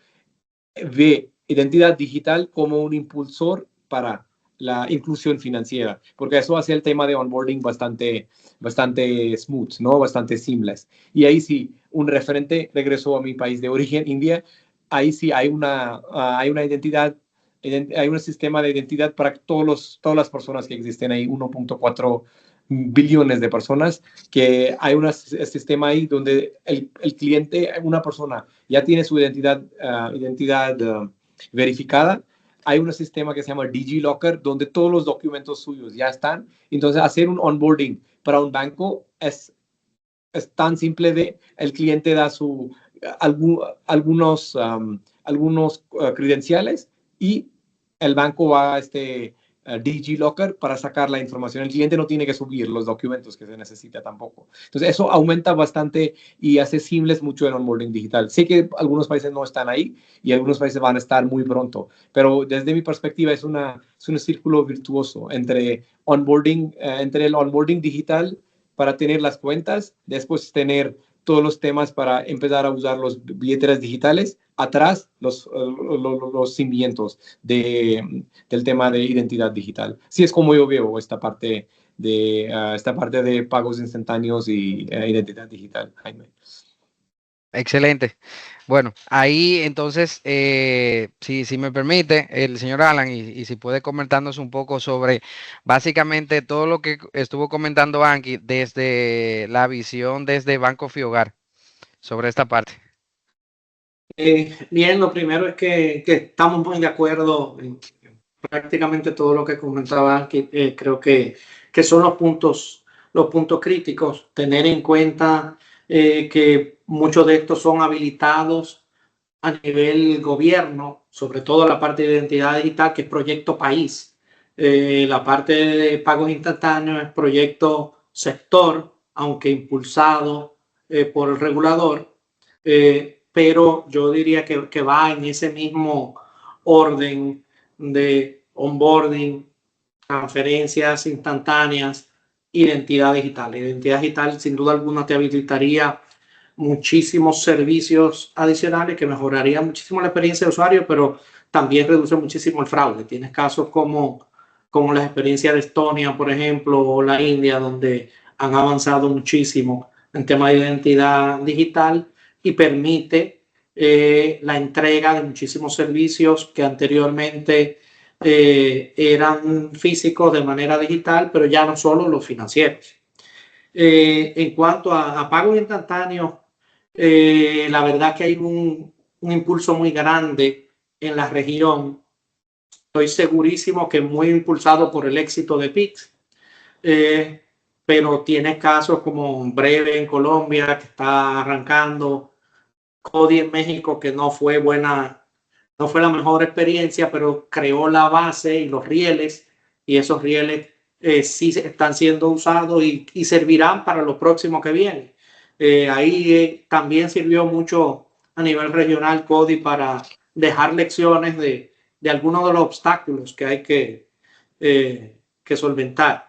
ve identidad digital como un impulsor para la inclusión financiera, porque eso hace el tema de onboarding bastante smooth, ¿no? Bastante seamless. Y ahí sí, un referente, regresó a mi país de origen, India. Ahí sí hay una identidad, hay un sistema de identidad para todas las personas que existen ahí, 1.4 billones de personas, que hay un sistema ahí donde el cliente, una persona, ya tiene su identidad verificada. Hay un sistema que se llama DigiLocker, donde todos los documentos suyos ya están. Entonces, hacer un onboarding para un banco es tan simple de el cliente da algunos credenciales y el banco va DigiLocker para sacar la información. El cliente no tiene que subir los documentos que se necesita tampoco. Entonces, eso aumenta bastante y hace simples mucho el onboarding digital. Sé que algunos países no están ahí y algunos países van a estar muy pronto, pero desde mi perspectiva es un círculo virtuoso entre el onboarding digital para tener las cuentas, después tener todos los temas para empezar a usar los billeteras digitales, atrás los cimientos del tema de identidad digital. Así es como yo veo esta parte de pagos instantáneos y identidad digital, Jaime. Excelente. Bueno, ahí entonces, si me permite, el señor Alan, y si puede comentarnos un poco sobre básicamente todo lo que estuvo comentando Anki desde la visión desde Banco Fiogar sobre esta parte. Bien, lo primero es que estamos muy de acuerdo en prácticamente todo lo que comentaba Anki. Creo que son los puntos críticos. Tener en cuenta que muchos de estos son habilitados a nivel gobierno, sobre todo la parte de identidad digital, que es proyecto país. La parte de pagos instantáneos es proyecto sector, aunque impulsado por el regulador, pero yo diría que va en ese mismo orden de onboarding, transferencias instantáneas, identidad digital. Identidad digital sin duda alguna te habilitaría muchísimos servicios adicionales que mejorarían muchísimo la experiencia de usuario, pero también reduce muchísimo el fraude. Tienes casos como la experiencia de Estonia, por ejemplo, o la India, donde han avanzado muchísimo en tema de identidad digital y permite la entrega de muchísimos servicios que anteriormente eran físicos de manera digital, pero ya no solo los financieros. En cuanto a pagos instantáneos, la verdad que hay un impulso muy grande en la región. Estoy segurísimo que muy impulsado por el éxito de Pix, pero tiene casos como Breve en Colombia, que está arrancando, Codi en México, que no fue la mejor experiencia, pero creó la base y los rieles, y esos rieles sí están siendo usados y servirán para lo próximo que viene. Ahí también sirvió mucho a nivel regional Codi para dejar lecciones de algunos de los obstáculos que hay que solventar.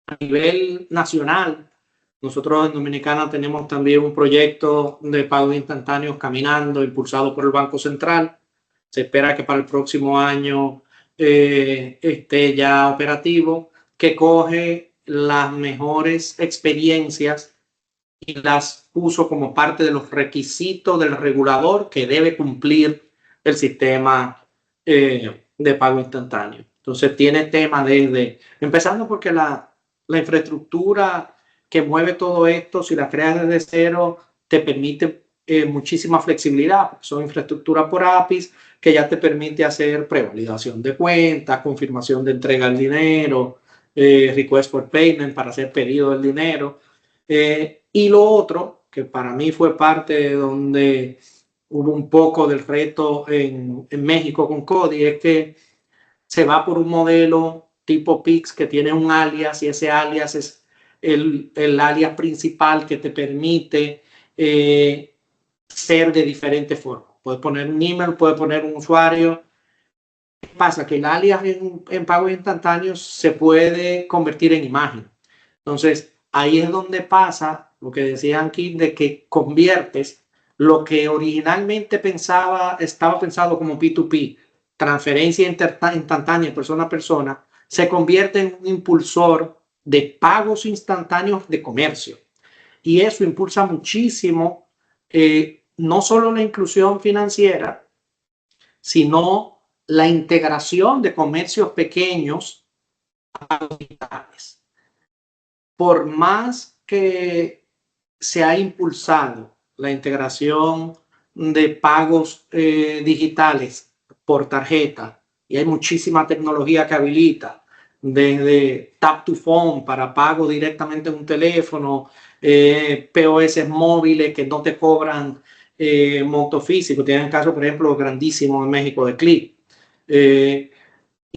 A nivel nacional, nosotros en Dominicana tenemos también un proyecto de pagos instantáneos caminando, impulsado por el Banco Central. Se espera que para el próximo año esté ya operativo, que coge las mejores experiencias y las puso como parte de los requisitos del regulador que debe cumplir el sistema de pago instantáneo. Entonces tiene temas empezando porque la infraestructura que mueve todo esto, si la creas desde cero, te permite muchísima flexibilidad, porque son infraestructuras por APIs que ya te permite hacer prevalidación de cuentas, confirmación de entrega del dinero, request for payment para hacer pedido del dinero. Y lo otro, que para mí fue parte de donde hubo un poco del reto en México con Codi, es que se va por un modelo tipo Pix que tiene un alias y ese alias es el alias principal que te permite ser de diferentes formas. Puedes poner un email, puedes poner un usuario. ¿Qué pasa? Que el alias en pagos instantáneos se puede convertir en imagen. Entonces, ahí es donde pasa lo que decían aquí, de que conviertes lo que originalmente estaba pensado como P2P, transferencia instantánea persona a persona, se convierte en un impulsor de pagos instantáneos de comercio. Y eso impulsa muchísimo no solo la inclusión financiera, sino la integración de comercios pequeños a pagos digitales. Por más que se ha impulsado la integración de pagos digitales por tarjeta, y hay muchísima tecnología que habilita, desde Tap to Phone para pago directamente en un teléfono, POS móviles que no te cobran monto físico. Tienen casos, por ejemplo, grandísimos en México de Click.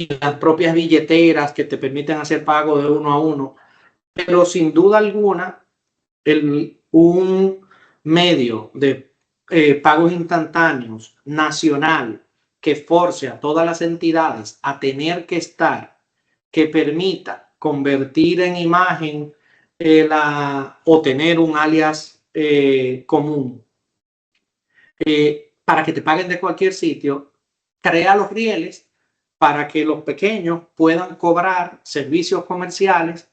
y las propias billeteras que te permiten hacer pago de uno a uno. Pero sin duda alguna, un medio de pagos instantáneos nacional que force a todas las entidades a tener que estar, que permita convertir en imagen o tener un alias común para que te paguen de cualquier sitio, crea los rieles para que los pequeños puedan cobrar servicios comerciales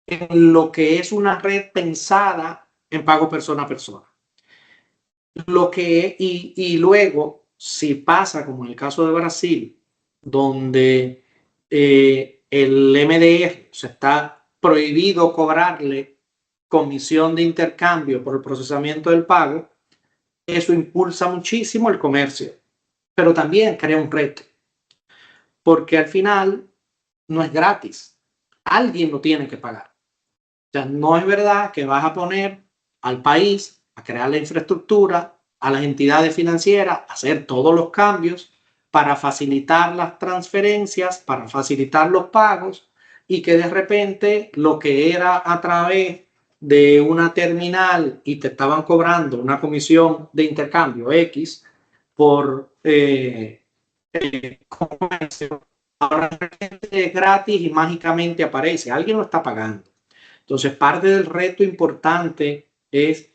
en lo que es una red pensada en pago persona a persona. Y luego, si pasa como en el caso de Brasil, donde el MDR se está prohibido cobrarle comisión de intercambio por el procesamiento del pago, eso impulsa muchísimo el comercio, pero también crea un reto, porque al final no es gratis, alguien lo tiene que pagar. O sea, no es verdad que vas a poner al país a crear la infraestructura, a las entidades financieras, a hacer todos los cambios para facilitar las transferencias, para facilitar los pagos, y que de repente lo que era a través de una terminal y te estaban cobrando una comisión de intercambio X por comercio, ahora es gratis y mágicamente aparece, alguien lo está pagando. Entonces, parte del reto importante es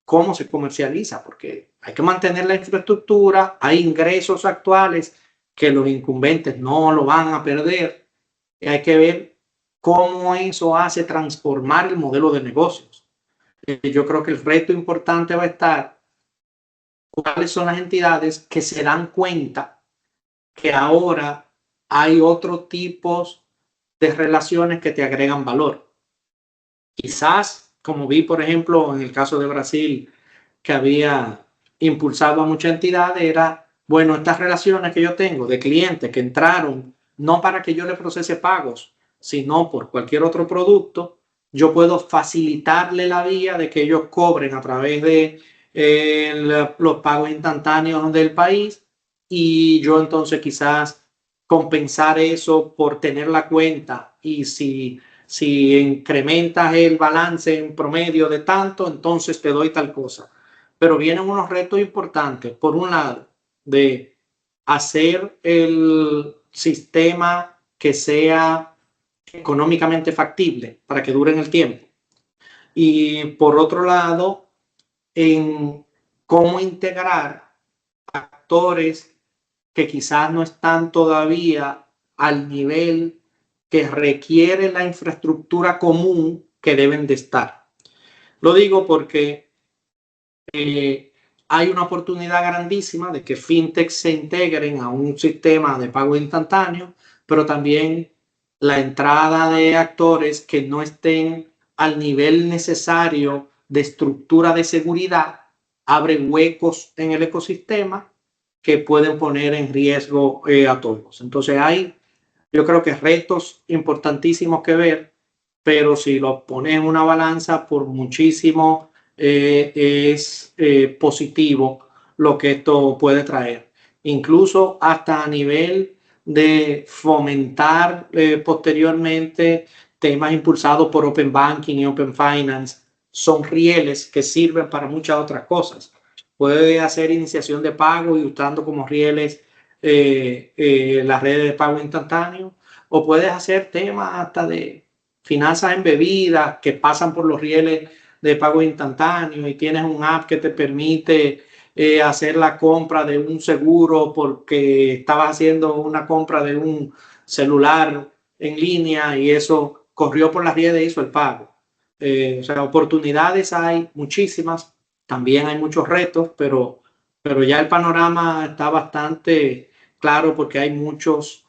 cómo se comercializa, porque hay que mantener la infraestructura, hay ingresos actuales que los incumbentes no lo van a perder, y hay que ver cómo eso hace transformar el modelo de negocios. Yo creo que el reto importante va a estar cuáles son las entidades que se dan cuenta que ahora hay otros tipos de relaciones que te agregan valor. Quizás, como vi, por ejemplo, en el caso de Brasil, que había impulsado a muchas entidades, era, bueno, estas relaciones que yo tengo de clientes que entraron no para que yo les procese pagos, sino por cualquier otro producto, yo puedo facilitarle la vía de que ellos cobren a través de los pagos instantáneos del país, y yo entonces quizás compensar eso por tener la cuenta, y si incrementas el balance en promedio de tanto, entonces te doy tal cosa. Pero vienen unos retos importantes. Por un lado, de hacer el sistema que sea económicamente factible para que dure en el tiempo. Y por otro lado, en cómo integrar actores que quizás no están todavía al nivel que requiere la infraestructura común que deben de estar. Lo digo porque hay una oportunidad grandísima de que fintech se integren a un sistema de pago instantáneo, pero también la entrada de actores que no estén al nivel necesario de estructura de seguridad abre huecos en el ecosistema que pueden poner en riesgo a todos. Entonces yo creo que retos importantísimos que ver, pero si lo pones en una balanza, por muchísimo es positivo lo que esto puede traer. Incluso hasta a nivel de fomentar posteriormente temas impulsados por Open Banking y Open Finance, son rieles que sirven para muchas otras cosas. Puede hacer iniciación de pago y usando como rieles las redes de pago instantáneo, o puedes hacer temas hasta de finanzas embebidas que pasan por los rieles de pago instantáneo, y tienes un app que te permite hacer la compra de un seguro porque estabas haciendo una compra de un celular en línea y eso corrió por las redes e hizo el pago. O sea, oportunidades hay muchísimas, también hay muchos retos, pero ya el panorama está bastante claro porque hay muchos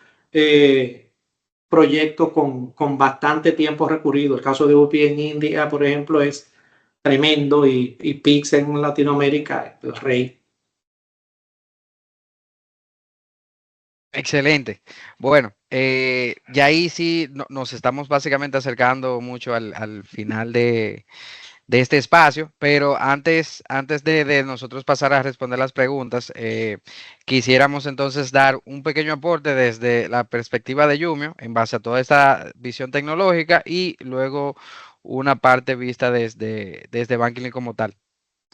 proyectos con bastante tiempo recurrido. El caso de UPI en India, por ejemplo, es tremendo, y Pix en Latinoamérica, el rey. Excelente. Bueno, ya ahí sí nos estamos básicamente acercando mucho al final de este espacio, pero antes de nosotros pasar a responder las preguntas, quisiéramos entonces dar un pequeño aporte desde la perspectiva de Yumio en base a toda esta visión tecnológica y luego una parte vista desde Banking como tal.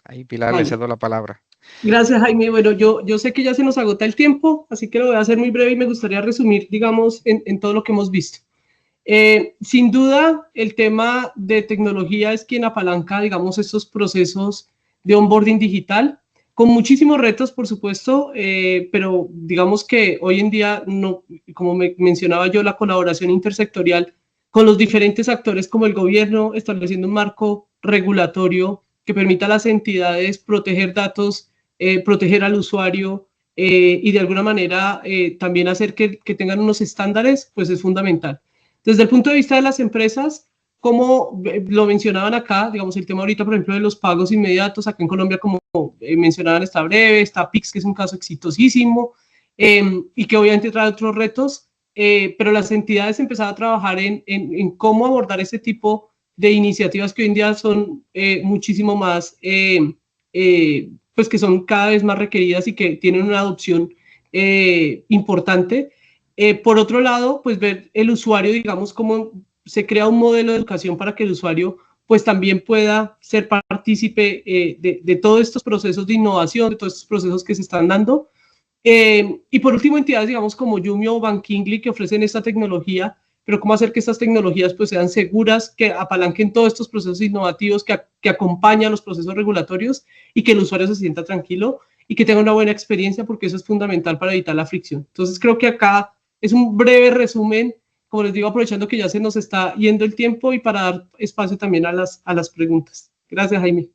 Ahí Pilar le Jaime. cedo la palabra. Gracias, Jaime. Bueno, yo sé que ya se nos agota el tiempo, así que lo voy a hacer muy breve y me gustaría resumir, digamos, en todo lo que hemos visto. Sin duda, el tema de tecnología es quien apalanca, digamos, estos procesos de onboarding digital, con muchísimos retos, por supuesto, pero digamos que hoy en día, no, como mencionaba yo, la colaboración intersectorial con los diferentes actores como el gobierno, estableciendo un marco regulatorio que permita a las entidades proteger datos, proteger al usuario y de alguna manera también hacer que tengan unos estándares, pues es fundamental. Desde el punto de vista de las empresas, como lo mencionaban acá, digamos, el tema ahorita, por ejemplo, de los pagos inmediatos, acá en Colombia, como mencionaban, está Breve, está Pix, que es un caso exitosísimo, y que obviamente trae otros retos, pero las entidades empezaron a trabajar en cómo abordar este tipo de iniciativas que hoy en día son muchísimo más, pues que son cada vez más requeridas y que tienen una adopción importante. Por otro lado, pues ver el usuario, digamos, cómo se crea un modelo de educación para que el usuario pues también pueda ser partícipe de todos estos procesos de innovación, de todos estos procesos que se están dando. Y por último, entidades, digamos, como Yumio o Bankingly que ofrecen esta tecnología, pero cómo hacer que estas tecnologías pues sean seguras, que apalanquen todos estos procesos innovativos, que acompañan los procesos regulatorios y que el usuario se sienta tranquilo y que tenga una buena experiencia, porque eso es fundamental para evitar la fricción. Entonces creo que acá es un breve resumen, como les digo, aprovechando que ya se nos está yendo el tiempo y para dar espacio también a las preguntas. Gracias, Jaime.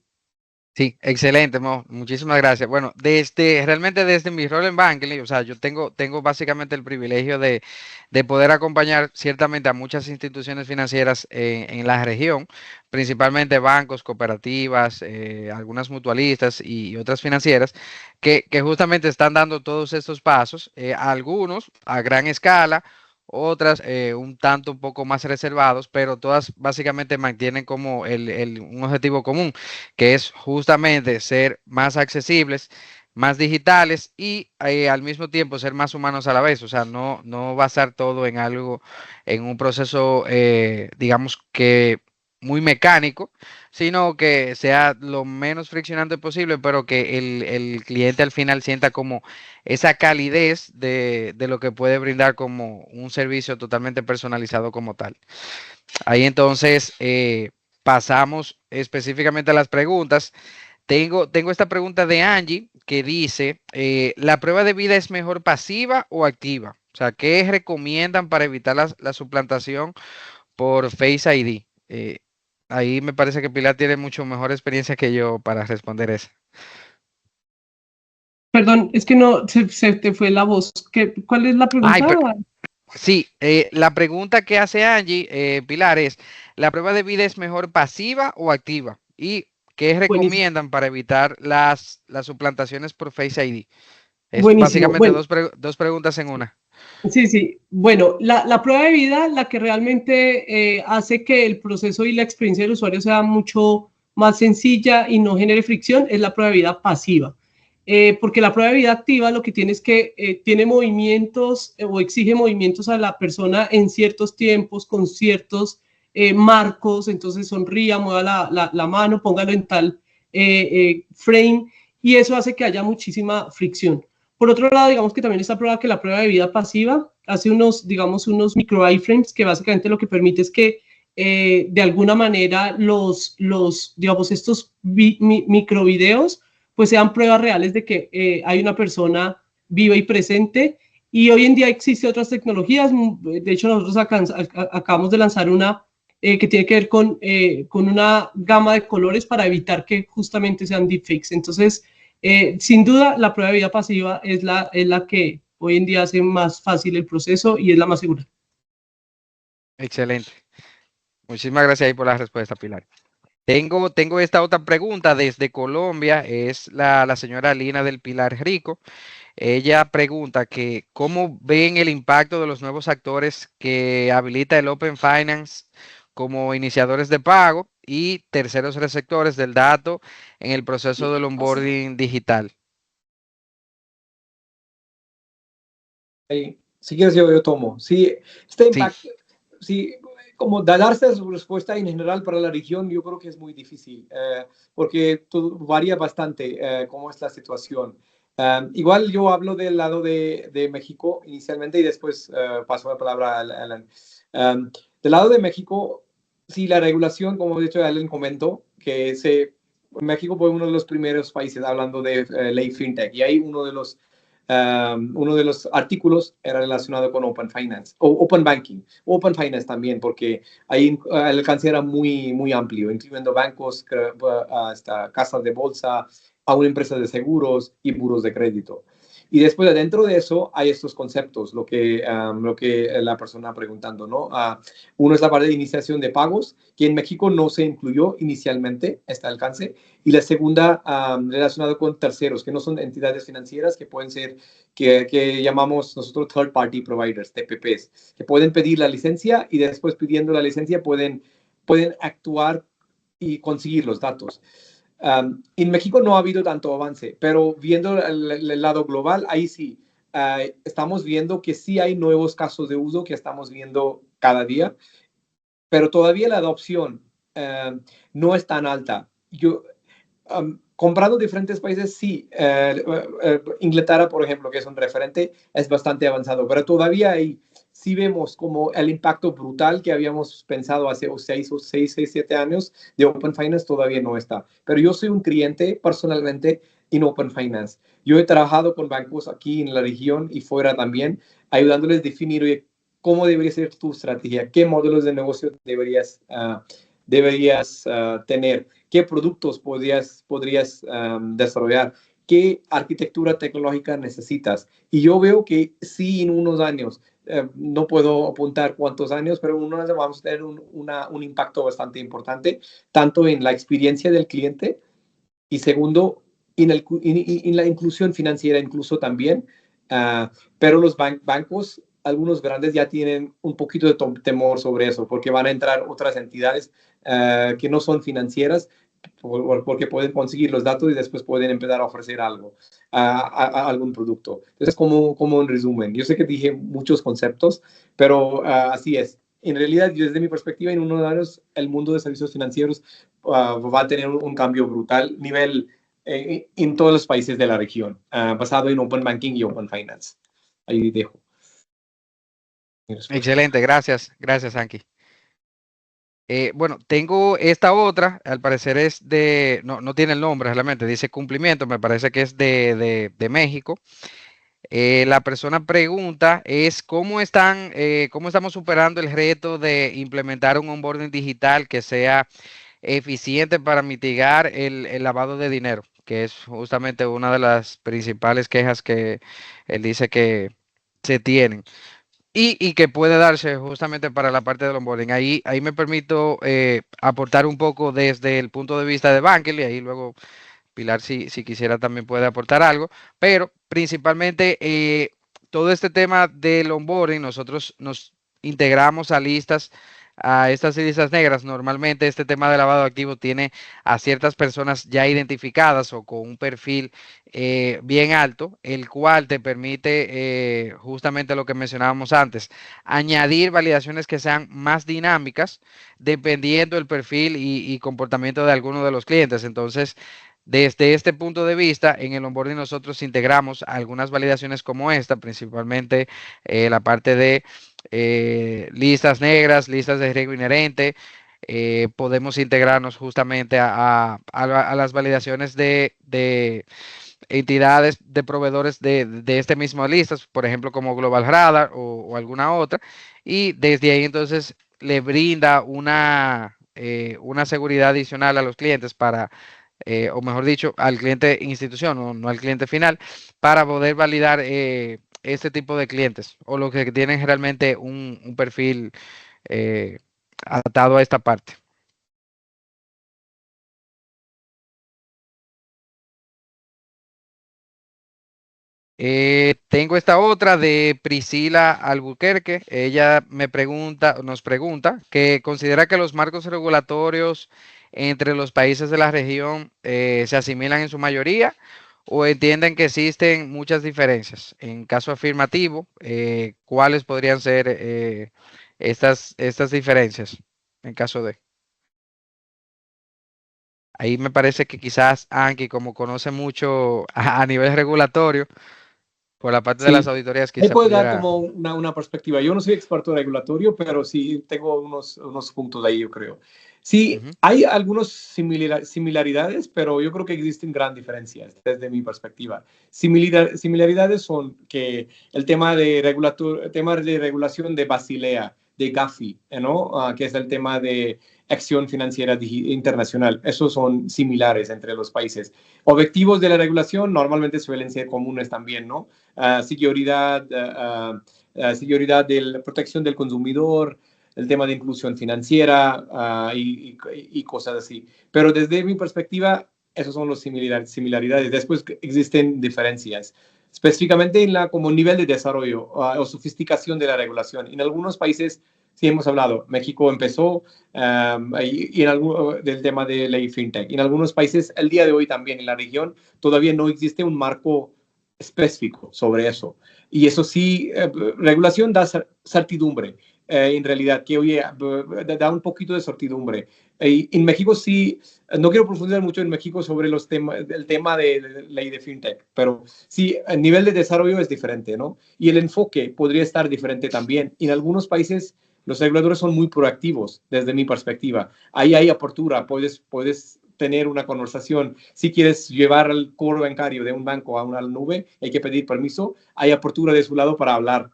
Sí, excelente, Mo. Muchísimas gracias. Bueno, realmente desde mi rol en Banking, o sea, yo tengo básicamente el privilegio de poder acompañar ciertamente a muchas instituciones financieras en la región, principalmente bancos, cooperativas, algunas mutualistas y otras financieras, que justamente están dando todos estos pasos, algunos a gran escala, otras un tanto un poco más reservados, pero todas básicamente mantienen como un objetivo común, que es justamente ser más accesibles, más digitales y al mismo tiempo ser más humanos a la vez. O sea, no basar todo en algo, en un proceso, digamos que muy mecánico, sino que sea lo menos friccionante posible, pero que el cliente al final sienta como esa calidez de lo que puede brindar como un servicio totalmente personalizado como tal. Ahí entonces pasamos específicamente a las preguntas. Tengo esta pregunta de Angie que dice, ¿la prueba de vida es mejor pasiva o activa? O sea, ¿qué recomiendan para evitar la suplantación por Face ID? Ahí me parece que Pilar tiene mucho mejor experiencia que yo para responder eso. Perdón, es que no, se te fue la voz. ¿Cuál es la Ay, pregunta? sí, la pregunta que hace Angie, Pilar, es, ¿la prueba de vida es mejor pasiva o activa? ¿Y qué Buenísimo, recomiendan para evitar las suplantaciones por Face ID? Es buenísimo. básicamente Bueno, dos preguntas en una. sí, sí. Bueno, la prueba de vida, la que realmente hace que el proceso y la experiencia del usuario sea mucho más sencilla y no genere fricción, es la prueba de vida pasiva. Porque la prueba de vida activa lo que tiene es que tiene movimientos o exige movimientos a la persona en ciertos tiempos, con ciertos marcos, entonces sonría, mueva la mano, póngalo en tal frame, y eso hace que haya muchísima fricción. Por otro lado, digamos que también está probado que la prueba de vida pasiva hace unos micro iframes que básicamente lo que permite es que de alguna manera digamos, estos micro videos pues sean pruebas reales de que hay una persona viva y presente. Y hoy en día existen otras tecnologías. De hecho, nosotros acabamos de lanzar una que tiene que ver con una gama de colores para evitar que justamente sean deepfakes. Entonces, sin duda, la prueba de vida pasiva es la que hoy en día hace más fácil el proceso y es la más segura. Excelente. Muchísimas gracias ahí por la respuesta, Pilar. Tengo esta otra pregunta desde Colombia, es la señora Lina del Pilar Rico. Ella pregunta que cómo ven el impacto de los nuevos actores que habilita el Open Finance como iniciadores de pago y terceros receptores del dato en el proceso del onboarding digital. Si quieres, yo tomo. Sí, este Sí. impacto, sí, como darse su respuesta en general para la región, yo creo que es muy difícil, porque todo varía bastante cómo es la situación. Igual yo hablo del lado de México inicialmente y después paso la palabra a Alan. Del lado de México, sí, la regulación, como de hecho Alan comentó, que México fue uno de los primeros países hablando de ley fintech y hay uno de los artículos era relacionado con Open Finance o Open Banking, Open Finance también, porque ahí el alcance era muy, muy amplio, incluyendo bancos, hasta casas de bolsa, aún empresas de seguros y buros de crédito. Y después, dentro de eso, hay estos conceptos, lo que la persona preguntando, ¿no? Uno es la parte de iniciación de pagos, que en México no se incluyó inicialmente este alcance, y la segunda relacionado con terceros, que no son entidades financieras, que pueden ser, que llamamos nosotros third party providers, TPPs, que pueden pedir la licencia y después pidiendo la licencia pueden actuar y conseguir los datos. En México no ha habido tanto avance, pero viendo el lado global, ahí sí, estamos viendo que sí hay nuevos casos de uso que estamos viendo cada día, pero todavía la adopción no es tan alta. Comprando diferentes países, sí. Inglaterra, por ejemplo, que es un referente, es bastante avanzado, pero todavía sí vemos como el impacto brutal que habíamos pensado hace 6, 7 años de Open Finance todavía no está. Pero yo soy un cliente personalmente en Open Finance. Yo he trabajado con bancos aquí en la región y fuera también, ayudándoles a definir, oye, cómo debería ser tu estrategia, qué modelos de negocio deberías tener, qué productos podrías desarrollar, qué arquitectura tecnológica necesitas. Y yo veo que sí, en unos años, no puedo apuntar cuántos años, pero en unos años vamos a tener un impacto bastante importante, tanto en la experiencia del cliente y segundo, en la inclusión financiera incluso también. Pero los bancos, algunos grandes ya tienen un poquito de temor sobre eso, porque van a entrar otras entidades que no son financieras, porque pueden conseguir los datos y después pueden empezar a ofrecer algo, algún producto. Entonces, como un resumen, yo sé que dije muchos conceptos, pero así es. En realidad, desde mi perspectiva, en unos años, el mundo de servicios financieros va a tener un cambio brutal, nivel en todos los países de la región, basado en Open Banking y Open Finance. Ahí dejo. Excelente, gracias, gracias, Anki. Bueno, tengo esta otra, al parecer es no tiene el nombre realmente, dice cumplimiento, me parece que es de México. La persona pregunta es cómo estamos superando el reto de implementar un onboarding digital que sea eficiente para mitigar el lavado de dinero, que es justamente una de las principales quejas que él dice que se tienen. Y que puede darse justamente para la parte del onboarding. Ahí me permito aportar un poco desde el punto de vista de Bankel y ahí luego Pilar si quisiera también puede aportar algo, pero principalmente todo este tema del onboarding nosotros nos integramos a estas listas negras. Normalmente este tema de lavado de activos tiene a ciertas personas ya identificadas o con un perfil bien alto, el cual te permite justamente lo que mencionábamos antes, añadir validaciones que sean más dinámicas dependiendo del perfil y comportamiento de alguno de los clientes. Entonces, desde este punto de vista, en el onboarding nosotros integramos algunas validaciones como esta, principalmente la parte de listas negras, listas de riesgo inherente. Podemos integrarnos justamente a las validaciones de entidades de proveedores de este mismo listas, por ejemplo, como Global Radar o alguna otra. Y desde ahí entonces le brinda una seguridad adicional a los clientes o mejor dicho, al cliente institución, no al cliente final, para poder validar este tipo de clientes o los que tienen realmente un perfil eh, adaptado a esta parte. Tengo esta otra de Priscila Albuquerque. Ella nos pregunta que considera que los marcos regulatorios entre los países de la región se asimilan en su mayoría o entienden que existen muchas diferencias. En caso afirmativo, ¿cuáles podrían ser estas diferencias? En caso de. Ahí me parece que quizás Anki, como conoce mucho a nivel regulatorio, por la parte de las Sí, auditorías, ahí quizá puede dar pudiera. como una perspectiva. Yo no soy experto regulatorio, pero sí tengo unos puntos ahí, yo creo. Sí, Ujú. hay algunas similaridades, pero yo creo que existen gran diferencias desde mi perspectiva. Similaridades son que el tema de regulación de Basilea, de Gafi, ¿no? Que es el tema de acción financiera internacional. Esos son similares entre los países. Objetivos de la regulación normalmente suelen ser comunes también, ¿no? Seguridad, seguridad de la protección del consumidor, el tema de inclusión financiera y cosas así. Pero desde mi perspectiva, esos son los similaridades. Después existen diferencias, específicamente en como nivel de desarrollo o sofisticación de la regulación. En algunos países, sí hemos hablado, México empezó y del tema de ley fintech. En algunos países, el día de hoy también en la región, todavía no existe un marco específico sobre eso. Y eso sí, regulación da certidumbre, en realidad, que oye, da un poquito de certidumbre. En México sí, no quiero profundizar mucho en México sobre el tema de ley de fintech, pero sí, el nivel de desarrollo es diferente, ¿no? Y el enfoque podría estar diferente también. En algunos países los reguladores son muy proactivos desde mi perspectiva. Ahí hay apertura, puedes tener una conversación. Si quieres llevar el cobro bancario de un banco a una nube, hay que pedir permiso. Hay apertura de su lado para hablar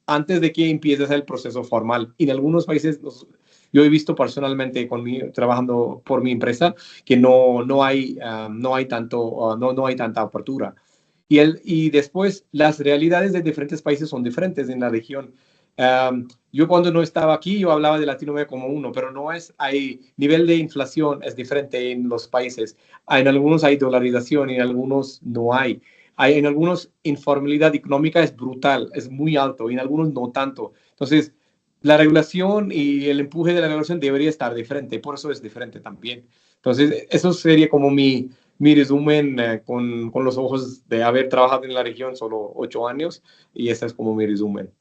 antes de que empieces el proceso formal. Y en algunos países, yo he visto personalmente trabajando por mi empresa que no hay tanta apertura. Y después, las realidades de diferentes países son diferentes en la región. Yo cuando no estaba aquí, yo hablaba de Latinoamérica como uno, pero no es, hay nivel de inflación es diferente en los países. En algunos hay dolarización, en algunos no hay. En algunos informalidad económica es brutal, es muy alto, y en algunos no tanto. Entonces, la regulación y el empuje de la regulación debería estar diferente, por eso es diferente también. Entonces, eso sería como mi resumen con los ojos de haber trabajado en la región solo 8 años, y ese es como mi resumen.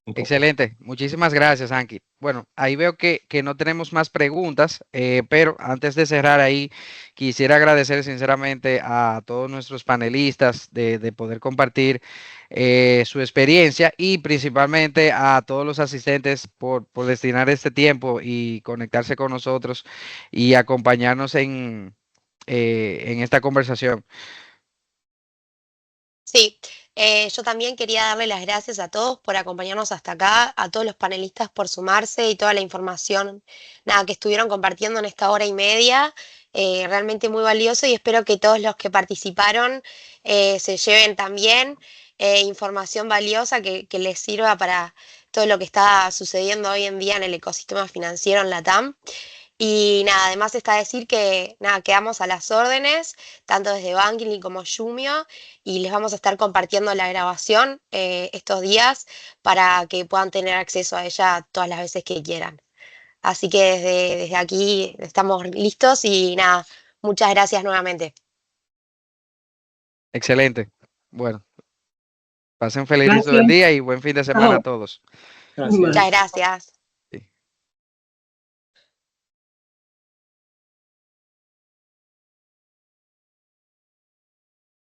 Un poco. Excelente, muchísimas gracias, Anki. Bueno, ahí veo que no tenemos más preguntas, pero antes de cerrar ahí, quisiera agradecer sinceramente a todos nuestros panelistas de poder compartir su experiencia y principalmente a todos los asistentes por destinar este tiempo y conectarse con nosotros y acompañarnos en esta conversación. Sí, yo también quería darle las gracias a todos por acompañarnos hasta acá, a todos los panelistas por sumarse y toda la información, nada, que estuvieron compartiendo en esta hora y media, realmente muy valioso y espero que todos los que participaron se lleven también información valiosa que les sirva para todo lo que está sucediendo hoy en día en el ecosistema financiero en Latam. Y nada, además está decir que nada, quedamos a las órdenes, tanto desde Banking como Jumio, y les vamos a estar compartiendo la grabación estos días para que puedan tener acceso a ella todas las veces que quieran. Así que desde aquí estamos listos y nada, muchas gracias nuevamente. Excelente. Bueno, pasen feliz resto del Gracias. día y buen fin de semana a Chao. todos. Gracias. Muchas Igual. gracias.